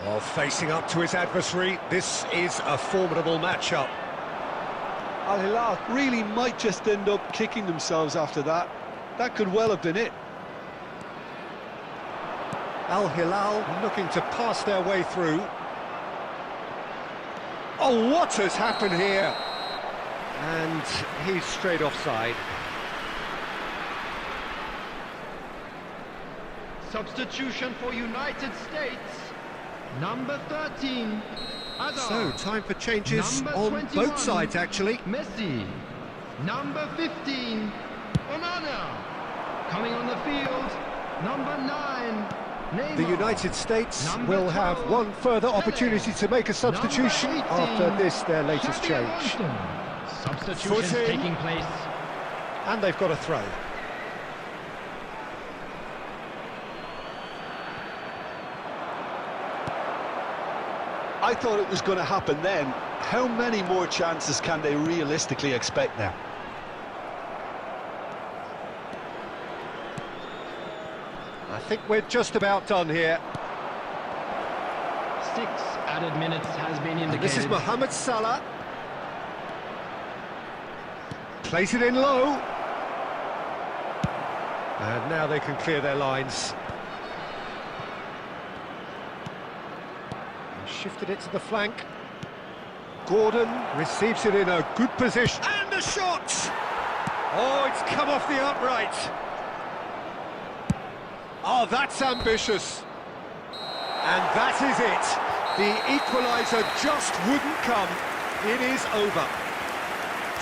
Well, facing up to his adversary, this is a formidable matchup. Al Hilal really might just end up kicking themselves after that. That could well have been it. Al Hilal looking to pass their way through. Oh, what has happened here? And he's straight offside. Substitution for United States. Number 13, Hazard. So, time for changes Number on 21, both sides, actually. Messi. Number 15, Onana. Coming on the field, number 9, Neymar. The United States Number will have 12, one further Pele. opportunity to make a substitution Number 18, after this, their latest Xabi change. Alonso. Substitutions Foot in. taking place. And they've got a throw. I thought it was going to happen then. How many more chances can they realistically expect now? I think we're just about done here. 6 added minutes has been indicated. And this is Mohamed Salah. Plays it in low. And now they can clear their lines. Shifted it to the flank. Gordon receives it in a good position. And a shot! Oh, it's come off the upright. Oh, that's ambitious. And that is it. The equaliser just wouldn't come. It is over.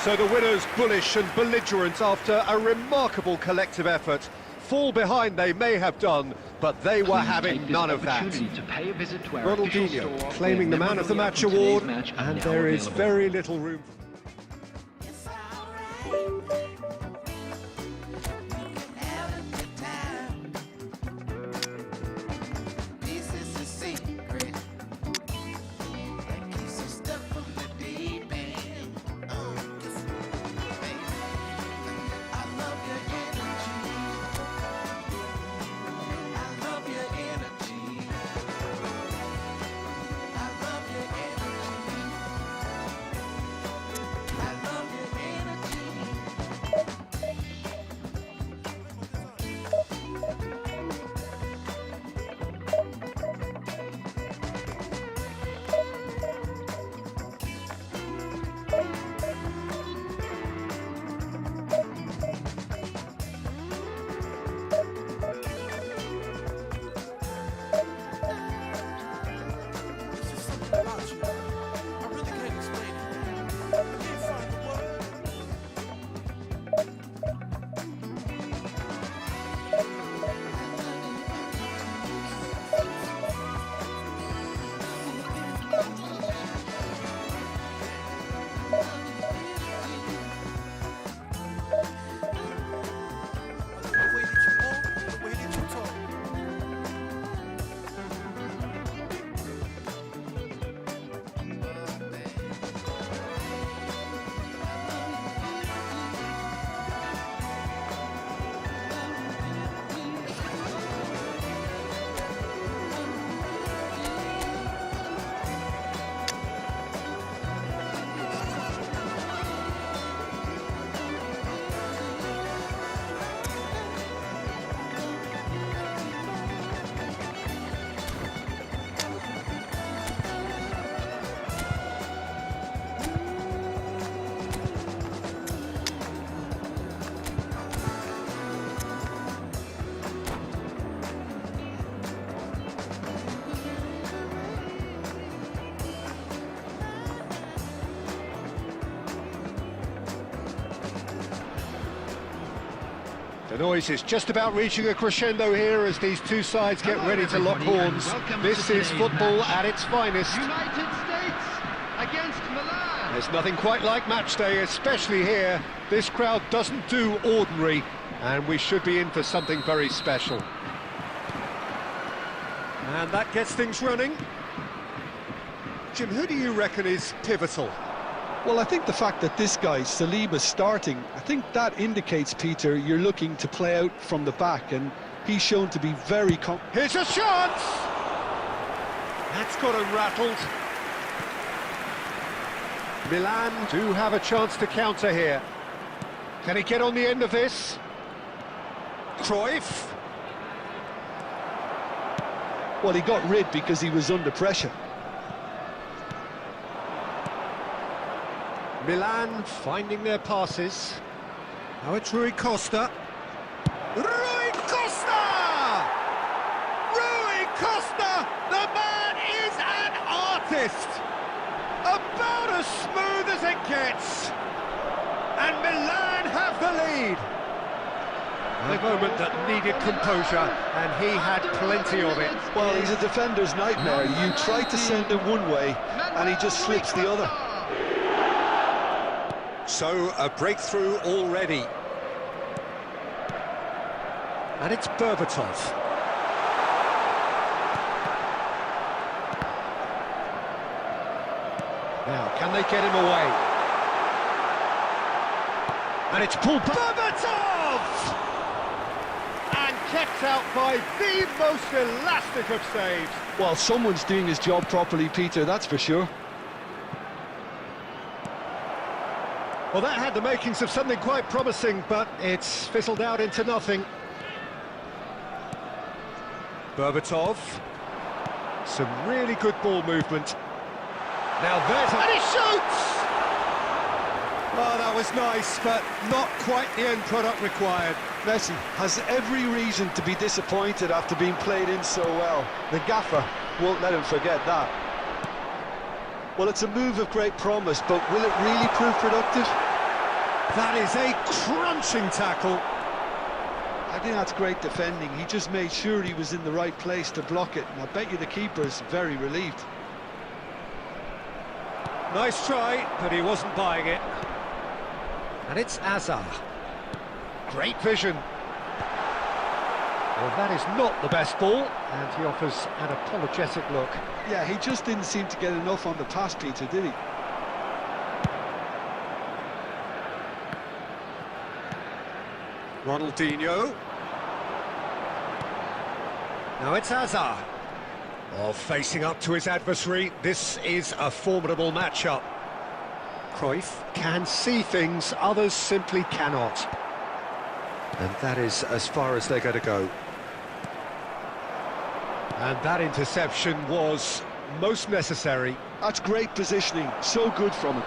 So the winners bullish and belligerent after a remarkable collective effort. Fall behind they may have done, but they were having none of that. Ronaldinho claiming the man of the match award, and there is very little room. It's alright. We can have a good time. This is a secret that keeps us stuck from the deep end. Baby, I love your energy. I love your energy. I love your energy. I love your energy. The noise is just about reaching a crescendo here as these two sides get Hello, ready to lock everybody, and horns. welcome This to is today's football match. at its finest. United States against Milan. There's nothing quite like match day, especially here. This crowd doesn't do ordinary, and we should be in for something very special. And that gets things running. Jim, who do you reckon is pivotal? Well, I think the fact that this guy, Saliba's starting, I think that indicates, Peter, you're looking to play out from the back, and he's shown to be very Here's a chance! That's got him rattled. Milan do have a chance to counter here. Can he get on the end of this? Cruyff. Well, he got rid because he was under pressure. Milan finding their passes. Now it's Rui Costa. Rui Costa! Rui Costa! The man is an artist! About as smooth as it gets! And Milan have the lead! A moment that needed composure, and he had plenty of it. Well, he's a defender's nightmare. You try to send him one way, and he just slips the other. So, a breakthrough already. And it's Berbatov. Now, can they get him away? And it's pulled back. Berbatov! And kept out by the most elastic of saves. Well, someone's doing his job properly, Peter, that's for sure. Well, that had the makings of something quite promising, but it's fizzled out into nothing. Berbatov. Some really good ball movement. Now there's and he shoots! Oh, that was nice, but not quite the end product required. Messi has every reason to be disappointed after being played in so well. The gaffer won't let him forget that. Well, it's a move of great promise, but will it really prove productive? That is a crunching tackle. I think that's great defending. He just made sure he was in the right place to block it, and I bet you the keeper's very relieved. Nice try, but he wasn't buying it. And it's Azar. Great vision. Well, that is not the best ball, and he offers an apologetic look. Yeah, he just didn't seem to get enough on the pass, Peter, did he? Ronaldinho. Now it's Azar. Oh, facing up to his adversary, this is a formidable matchup. Cruyff can see things others simply cannot. And that is as far as they're going to go. And that interception was most necessary. That's great positioning, so good from him.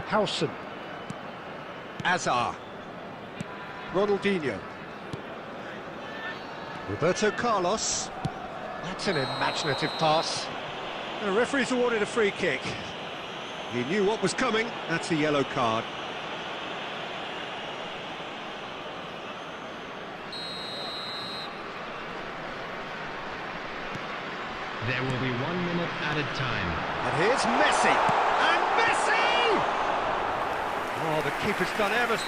Howson. Azar. Ronaldinho. Roberto Carlos. That's an imaginative pass. The referee's awarded a free kick. He knew what was coming. That's a yellow card. There will be 1 minute added time. And here's Messi. And Messi! Oh, the keeper's done ever.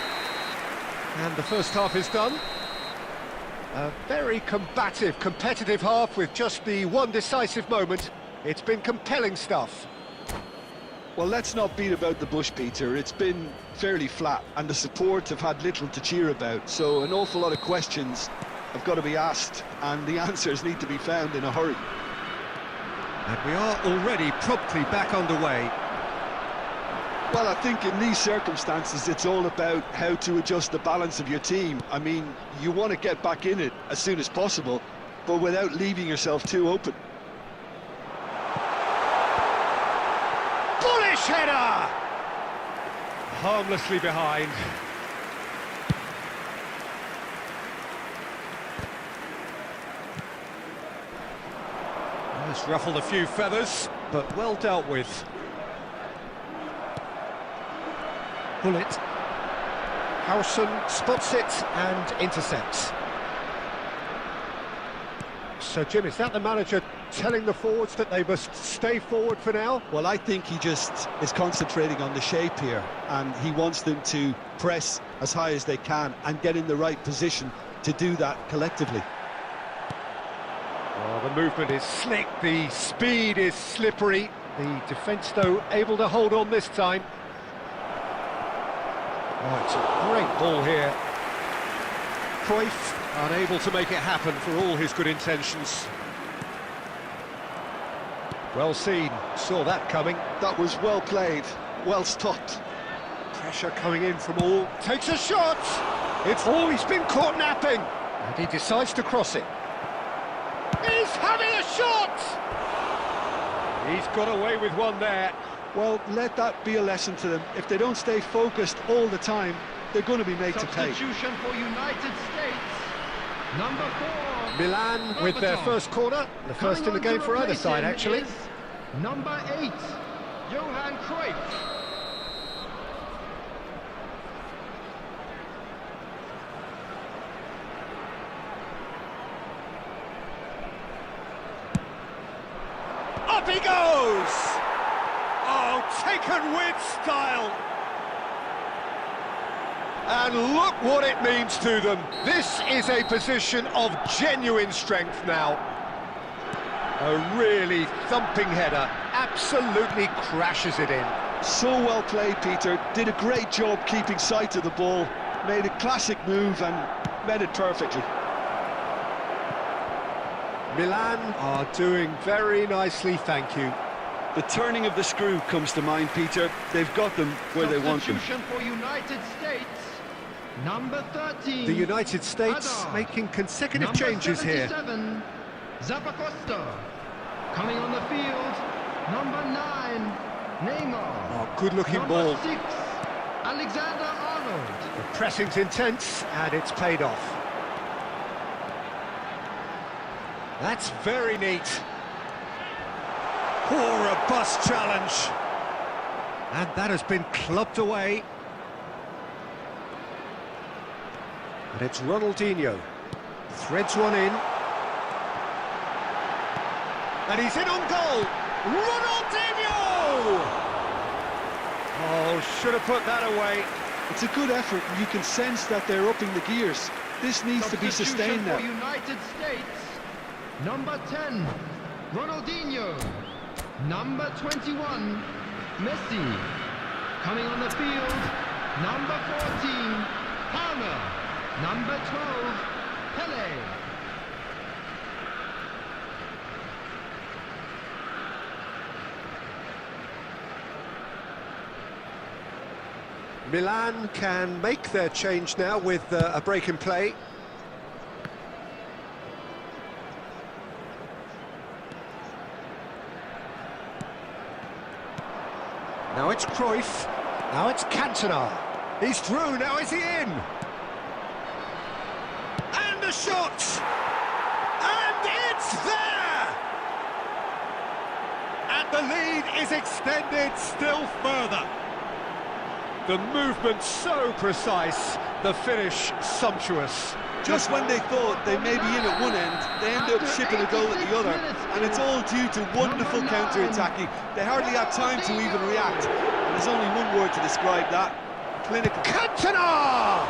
And the first half is done. A very combative, competitive half with just the one decisive moment. It's been compelling stuff. Well, let's not beat about the bush, Peter. It's been fairly flat, and the support have had little to cheer about. So an awful lot of questions have got to be asked, and the answers need to be found in a hurry. And we are already promptly back underway. Well, I think in these circumstances, it's all about how to adjust the balance of your team. I mean, you want to get back in it as soon as possible, but without leaving yourself too open. Bullish header! Harmlessly behind. It's ruffled a few feathers, but well dealt with. Bullet. Howson spots it and intercepts. So, Jim, is that the manager telling the forwards that they must stay forward for now? Well, I think he just is concentrating on the shape here, and he wants them to press as high as they can and get in the right position to do that collectively. Oh, the movement is slick, the speed is slippery. The defence, though, able to hold on this time. Oh, it's a great ball here. Cruyff unable to make it happen for all his good intentions. Well seen, saw that coming. That was well played, well stopped. Pressure coming in from all. Takes a shot! He's been caught napping! And he decides to cross it. He's having a shot! He's got away with one there. Well, let that be a lesson to them. If they don't stay focused all the time, they're going to be made to pay. Substitution for United States. Number 4. Milan with their first corner. The first in the game for either side, actually. Number 8, Johan Cruyff. Up he goes! Oh, taken with style! And look what it means to them. This is a position of genuine strength now. A really thumping header, absolutely crashes it in. So well played, Peter. Did a great job keeping sight of the ball. Made a classic move and met it perfectly. Milan are doing very nicely, thank you. The turning of the screw comes to mind, Peter. They've got them where they want them. Substitution for United States. Number 13. The United States Hazard. making consecutive Number changes here. 77, Zappacosta. Coming on the field. Number 9, Neymar. Oh, good-looking Number ball. 6, Alexander-Arnold. The pressing's intense, and it's paid off. That's very neat. Poor robust challenge. And that has been clubbed away. And it's Ronaldinho. Threads one in. And he's in on goal. Ronaldinho! Oh, should have put that away. It's a good effort, and you can sense that they're upping the gears. This needs to be sustained now. For United States. Number 10, Ronaldinho. Number 21, Messi. Coming on the field, number 14, Palmer. Number 12, Pele. Milan can make their change now with a break in play. Now it's Cruyff. Now it's Cantona. He's through. Now is he in? And a shot! And it's there! And the lead is extended still further. The movement so precise, the finish sumptuous. Just when they thought they may be in at one end, they end up shipping a goal at the other, and it's all due to wonderful counter-attacking. They hardly had time to even react, and there's only one word to describe that: clinical. Cantona!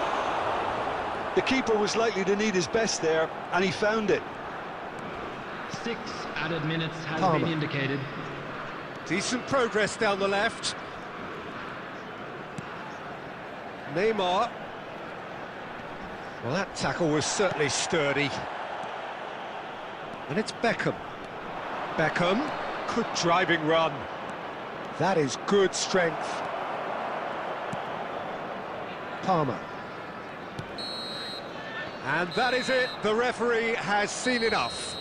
The keeper was likely to need his best there, and he found it. 6 added minutes has Palmer. been indicated. Decent progress down the left. Neymar. Well, that tackle was certainly sturdy. And it's Beckham. Beckham, good driving run. That is good strength. Palmer. And that is it. The referee has seen enough.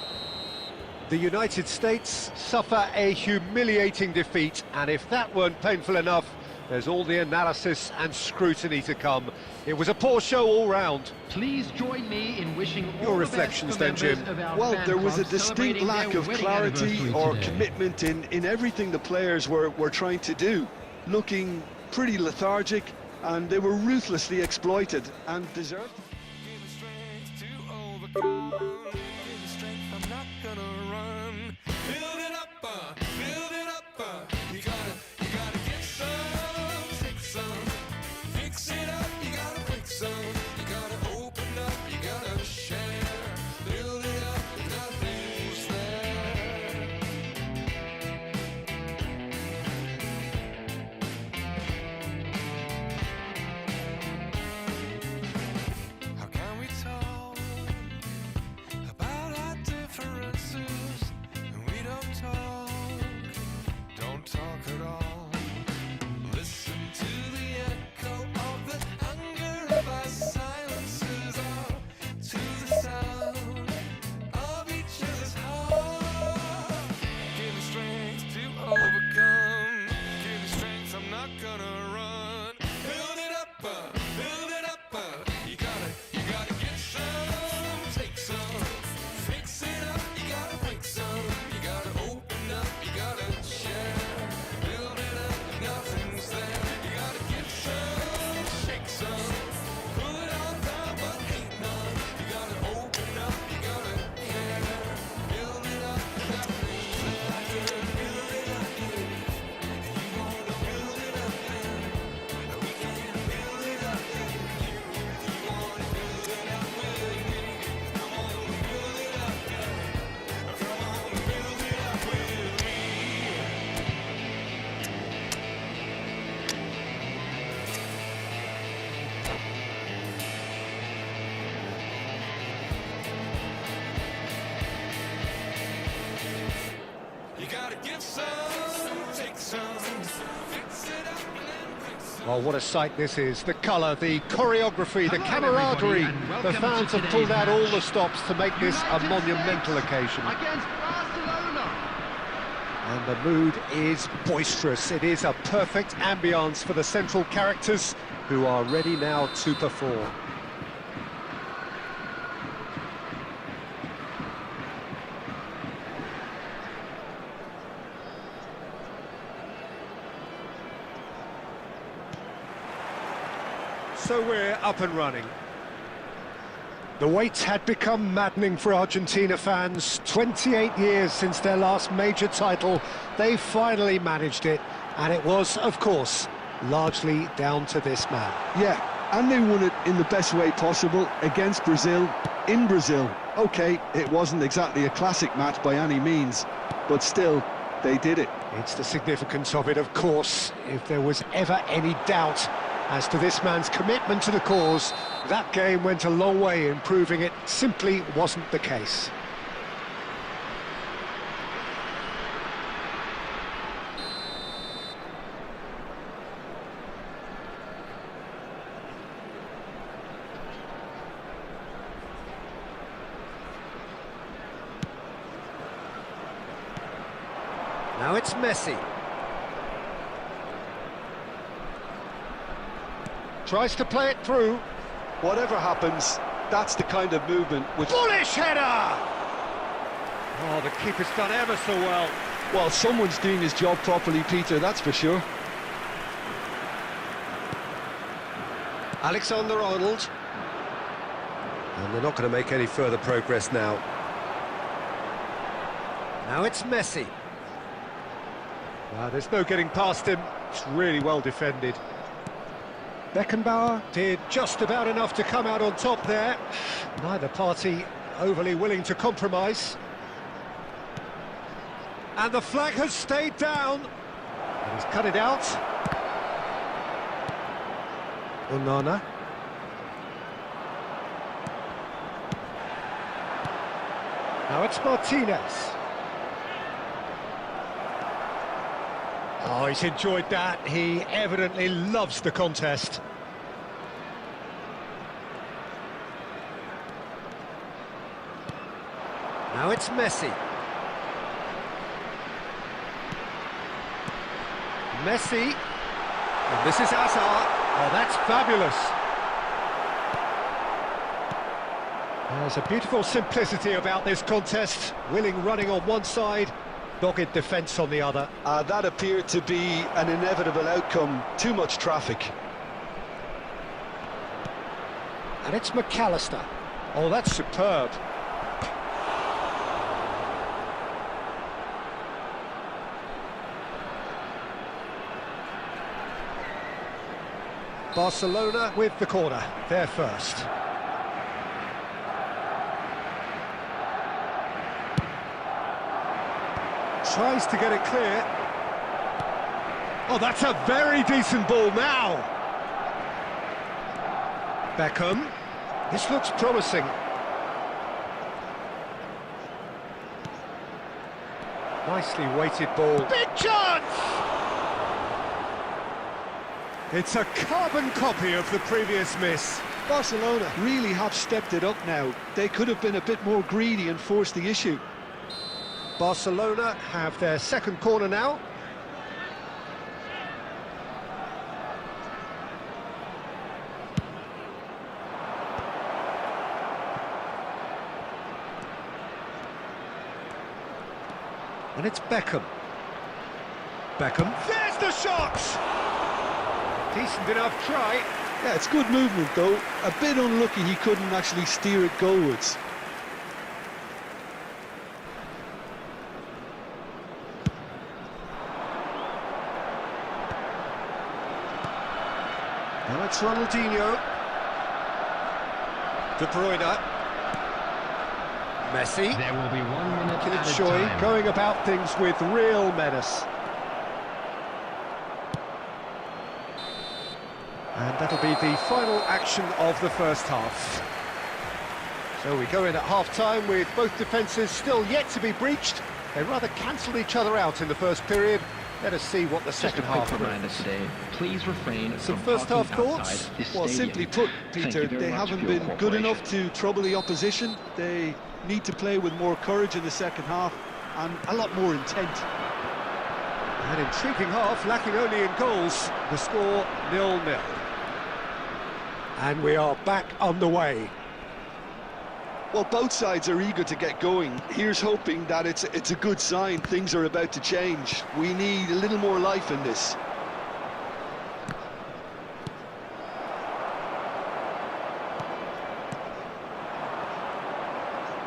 The United States suffer a humiliating defeat, and if that weren't painful enough, there's all the analysis and scrutiny to come. It was a poor show all round. Please join me in wishing all Your the reflections best then, to members Jim. of our Well, fan there was a club distinct celebrating lack their of wedding clarity anniversary or today. commitment in everything the players were trying to do. Looking pretty lethargic and they were ruthlessly exploited and deserved. Give me strength to overcome. Give me strength, I'm not gonna run. Build it up, you gotta get some, take some, fix it up, you gotta fix some, you gotta open up, you gotta share, build it up, nothing's there. How can we talk about our differences and we don't talk at all? Listen to the echo of the hunger of our silences, or to the sound of each other's heart. Give me strength to overcome. Give me strength, I'm not gonna run. Build it up, you gotta get some, take some, fix it up, you gotta break some, you gotta open up, you gotta share, build it up, nothing's there, you gotta give some, shake some, pull it all down but ain't none, you gotta open up, you gotta care, build it up, nothing's there, build it up, you wanna build it up, we can build it up, you wanna build it up with me, come on, build it up, come on, build it up with me. You gotta give some, take some, fix it up and then break some. Well, what a sight this is. The colour, the choreography, the camaraderie. The fans have pulled out all the stops to make this a monumental occasion. Against Barcelona. And the mood is boisterous. It is a perfect ambience for the central characters who are ready now to perform. So we're up and running. The wait had become maddening for Argentina fans. 28 years since their last major title. They finally managed it, and it was, of course, largely down to this man. Yeah, and they won it in the best way possible against Brazil, in Brazil. Okay, it wasn't exactly a classic match by any means, but still, they did it. It's the significance of it, of course. If there was ever any doubt as to this man's commitment to the cause, that game went a long way in proving it simply wasn't the case. Now it's Messi. Tries to play it through. Whatever happens, that's the kind of movement which... Bullish header! Oh, the keeper's done ever so well. Well, someone's doing his job properly, Peter, that's for sure. Alexander-Arnold. And they're not going to make any further progress now. Now it's Messi. There's no getting past him. It's really well defended. Beckenbauer did just about enough to come out on top there. Neither party overly willing to compromise. And the flag has stayed down. And he's cut it out. Onana. Now it's Martinez. Oh, he's enjoyed that. He evidently loves the contest. Now it's Messi. Messi. And this is Hazard. Oh, that's fabulous. There's a beautiful simplicity about this contest. Willing running on one side, dogged defence on the other. That appeared to be an inevitable outcome. Too much traffic. And it's McAllister. Oh, that's superb. Barcelona with the corner, there first. Tries to get it clear. Oh, that's a very decent ball now. Beckham. This looks promising. Nicely weighted ball. Big chance! It's a carbon copy of the previous miss. Barcelona really have stepped it up now. They could have been a bit more greedy and forced the issue. Barcelona have their second corner now. And it's Beckham. Beckham, there's the shot! Decent enough try. Yeah, it's good movement though. A bit unlucky he couldn't actually steer it goalwards. Now it's Ronaldinho. De Bruyne. Messi. There will be 1 minute Kenneth added Shoy time. going about things with real menace. And that'll be the final action of the first half. So we go in at half-time with both defences still yet to be breached. They rather cancelled each other out in the first period. Let us see what the second half reminder brings. today. Please refrain Some from first half parking thoughts? outside this Well, stadium. simply put, Thank Peter, you very they much haven't for your been good enough cooperation. to trouble the opposition. They need to play with more courage in the second half and a lot more intent. An intriguing half, lacking only in goals. The score 0-0. And we are back underway. Well, both sides are eager to get going. Here's hoping that it's a good sign. Things are about to change. We need a little more life in this.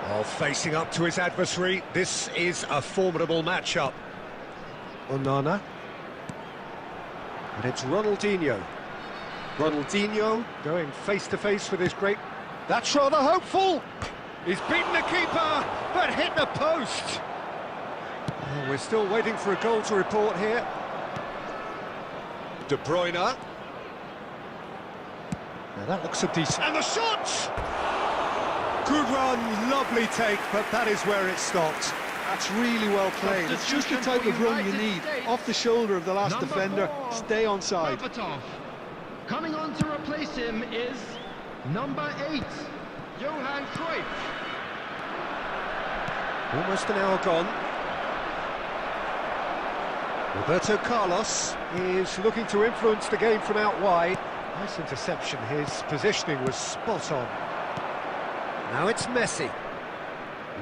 While facing up to his adversary, this is a formidable matchup. Onana. And it's Ronaldinho. Ronaldinho going face-to-face with his great... That's rather hopeful! He's beaten the keeper, but hit the post! Oh, we're still waiting for a goal to report here. De Bruyne. Now that looks a decent... And the shot! Good run, lovely take, but that is where it stopped. That's really well played. It's just the type of run you need. Off the shoulder of the last Number defender, 4, stay onside. Berbatov. Coming on to replace him is number 8, Johan Cruyff. Almost an hour gone. Roberto Carlos is looking to influence the game from out wide. Nice interception, his positioning was spot on. Now it's Messi.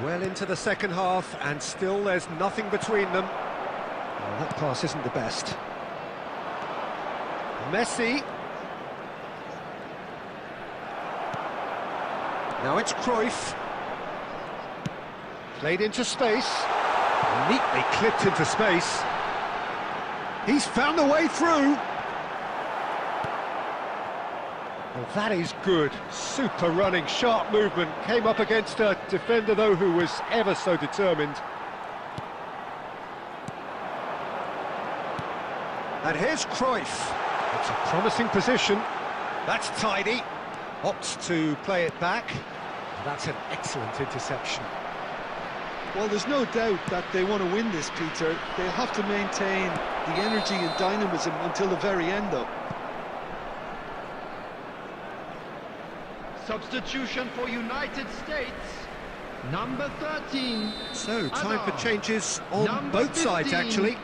Well into the second half, and still there's nothing between them. Well, that pass isn't the best. Messi. Now it's Cruyff. Played into space. Neatly clipped into space. He's found a way through. Well, that is good. Super running, sharp movement. Came up against a defender, though, who was ever so determined. And here's Cruyff. It's a promising position. That's tidy. Opts to play it back. That's an excellent interception. Well, there's no doubt that they want to win this, Peter. They'll have to maintain the energy and dynamism until the very end, though. Substitution for United States, number 13. So, time for Hazard. changes on Number both sides, 15, actually.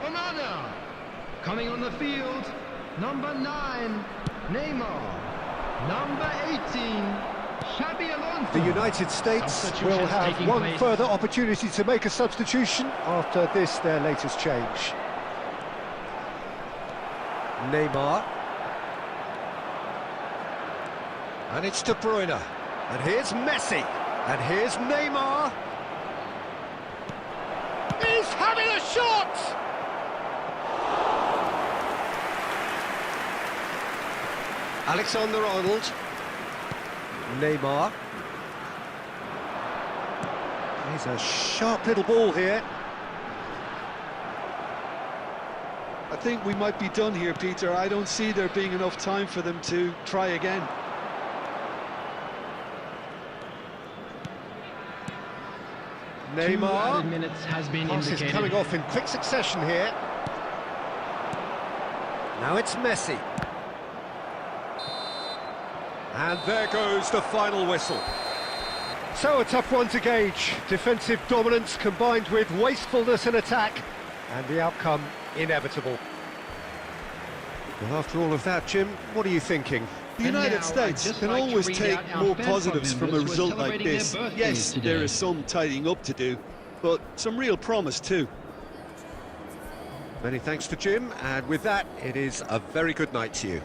Onana. Coming on the field, number 9, Neymar. Number 18, Xabi Alonso. The United States will Substitutions have taking one place. further opportunity to make a substitution after this, their latest change. Neymar. And it's De Bruyne. And here's Messi. And here's Neymar. He's having a shot! Alexander-Arnold. Neymar. He's a sharp little ball here. I think we might be done here, Peter. I don't see there being enough time for them to try again. Neymar. 2 minutes has been Pass is indicated. coming off in quick succession here. Now it's Messi. And there goes the final whistle. So a tough one to gauge. Defensive dominance combined with wastefulness in attack, and the outcome inevitable. Well, after all of that, Jim, what are you thinking? The United States can always take more positives from a result like this. Yes, there is some tidying up to do, but some real promise too. Many thanks to Jim, and with that, it is a very good night to you.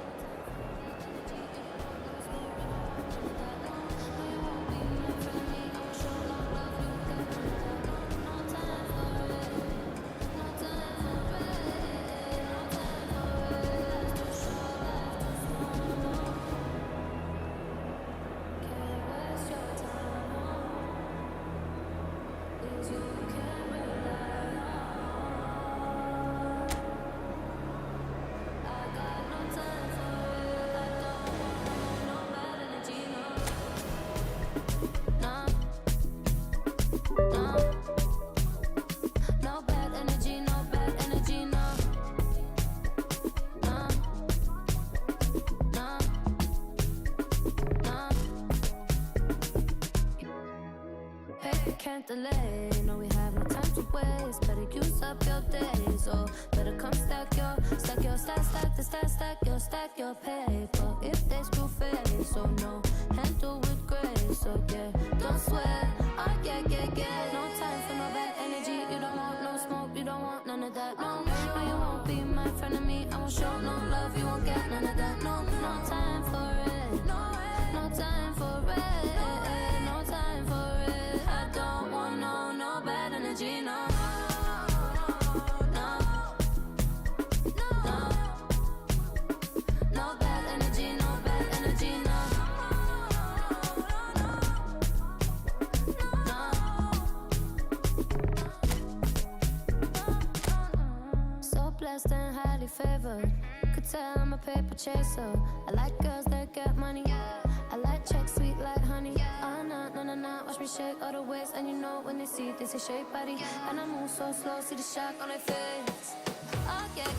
Can't delay, no we have no time to waste. Better use up your days, or better come stack your stack your paper. If they screw face, so no, handle with grace, so yeah, don't sweat, oh yeah. No time for no bad energy, you don't want no smoke, you don't want none of that, no. No, you won't be my friend of me, I won't show no love, you won't get none of that, no. No time for it, no time for it. And highly favored. Could tell I'm a paper chaser. I like girls that get money. I like checks sweet like honey. Oh no, watch me shake all the ways. And you know when they see this, they shake body. And I move so slow, see the shock on their face. Oh yeah.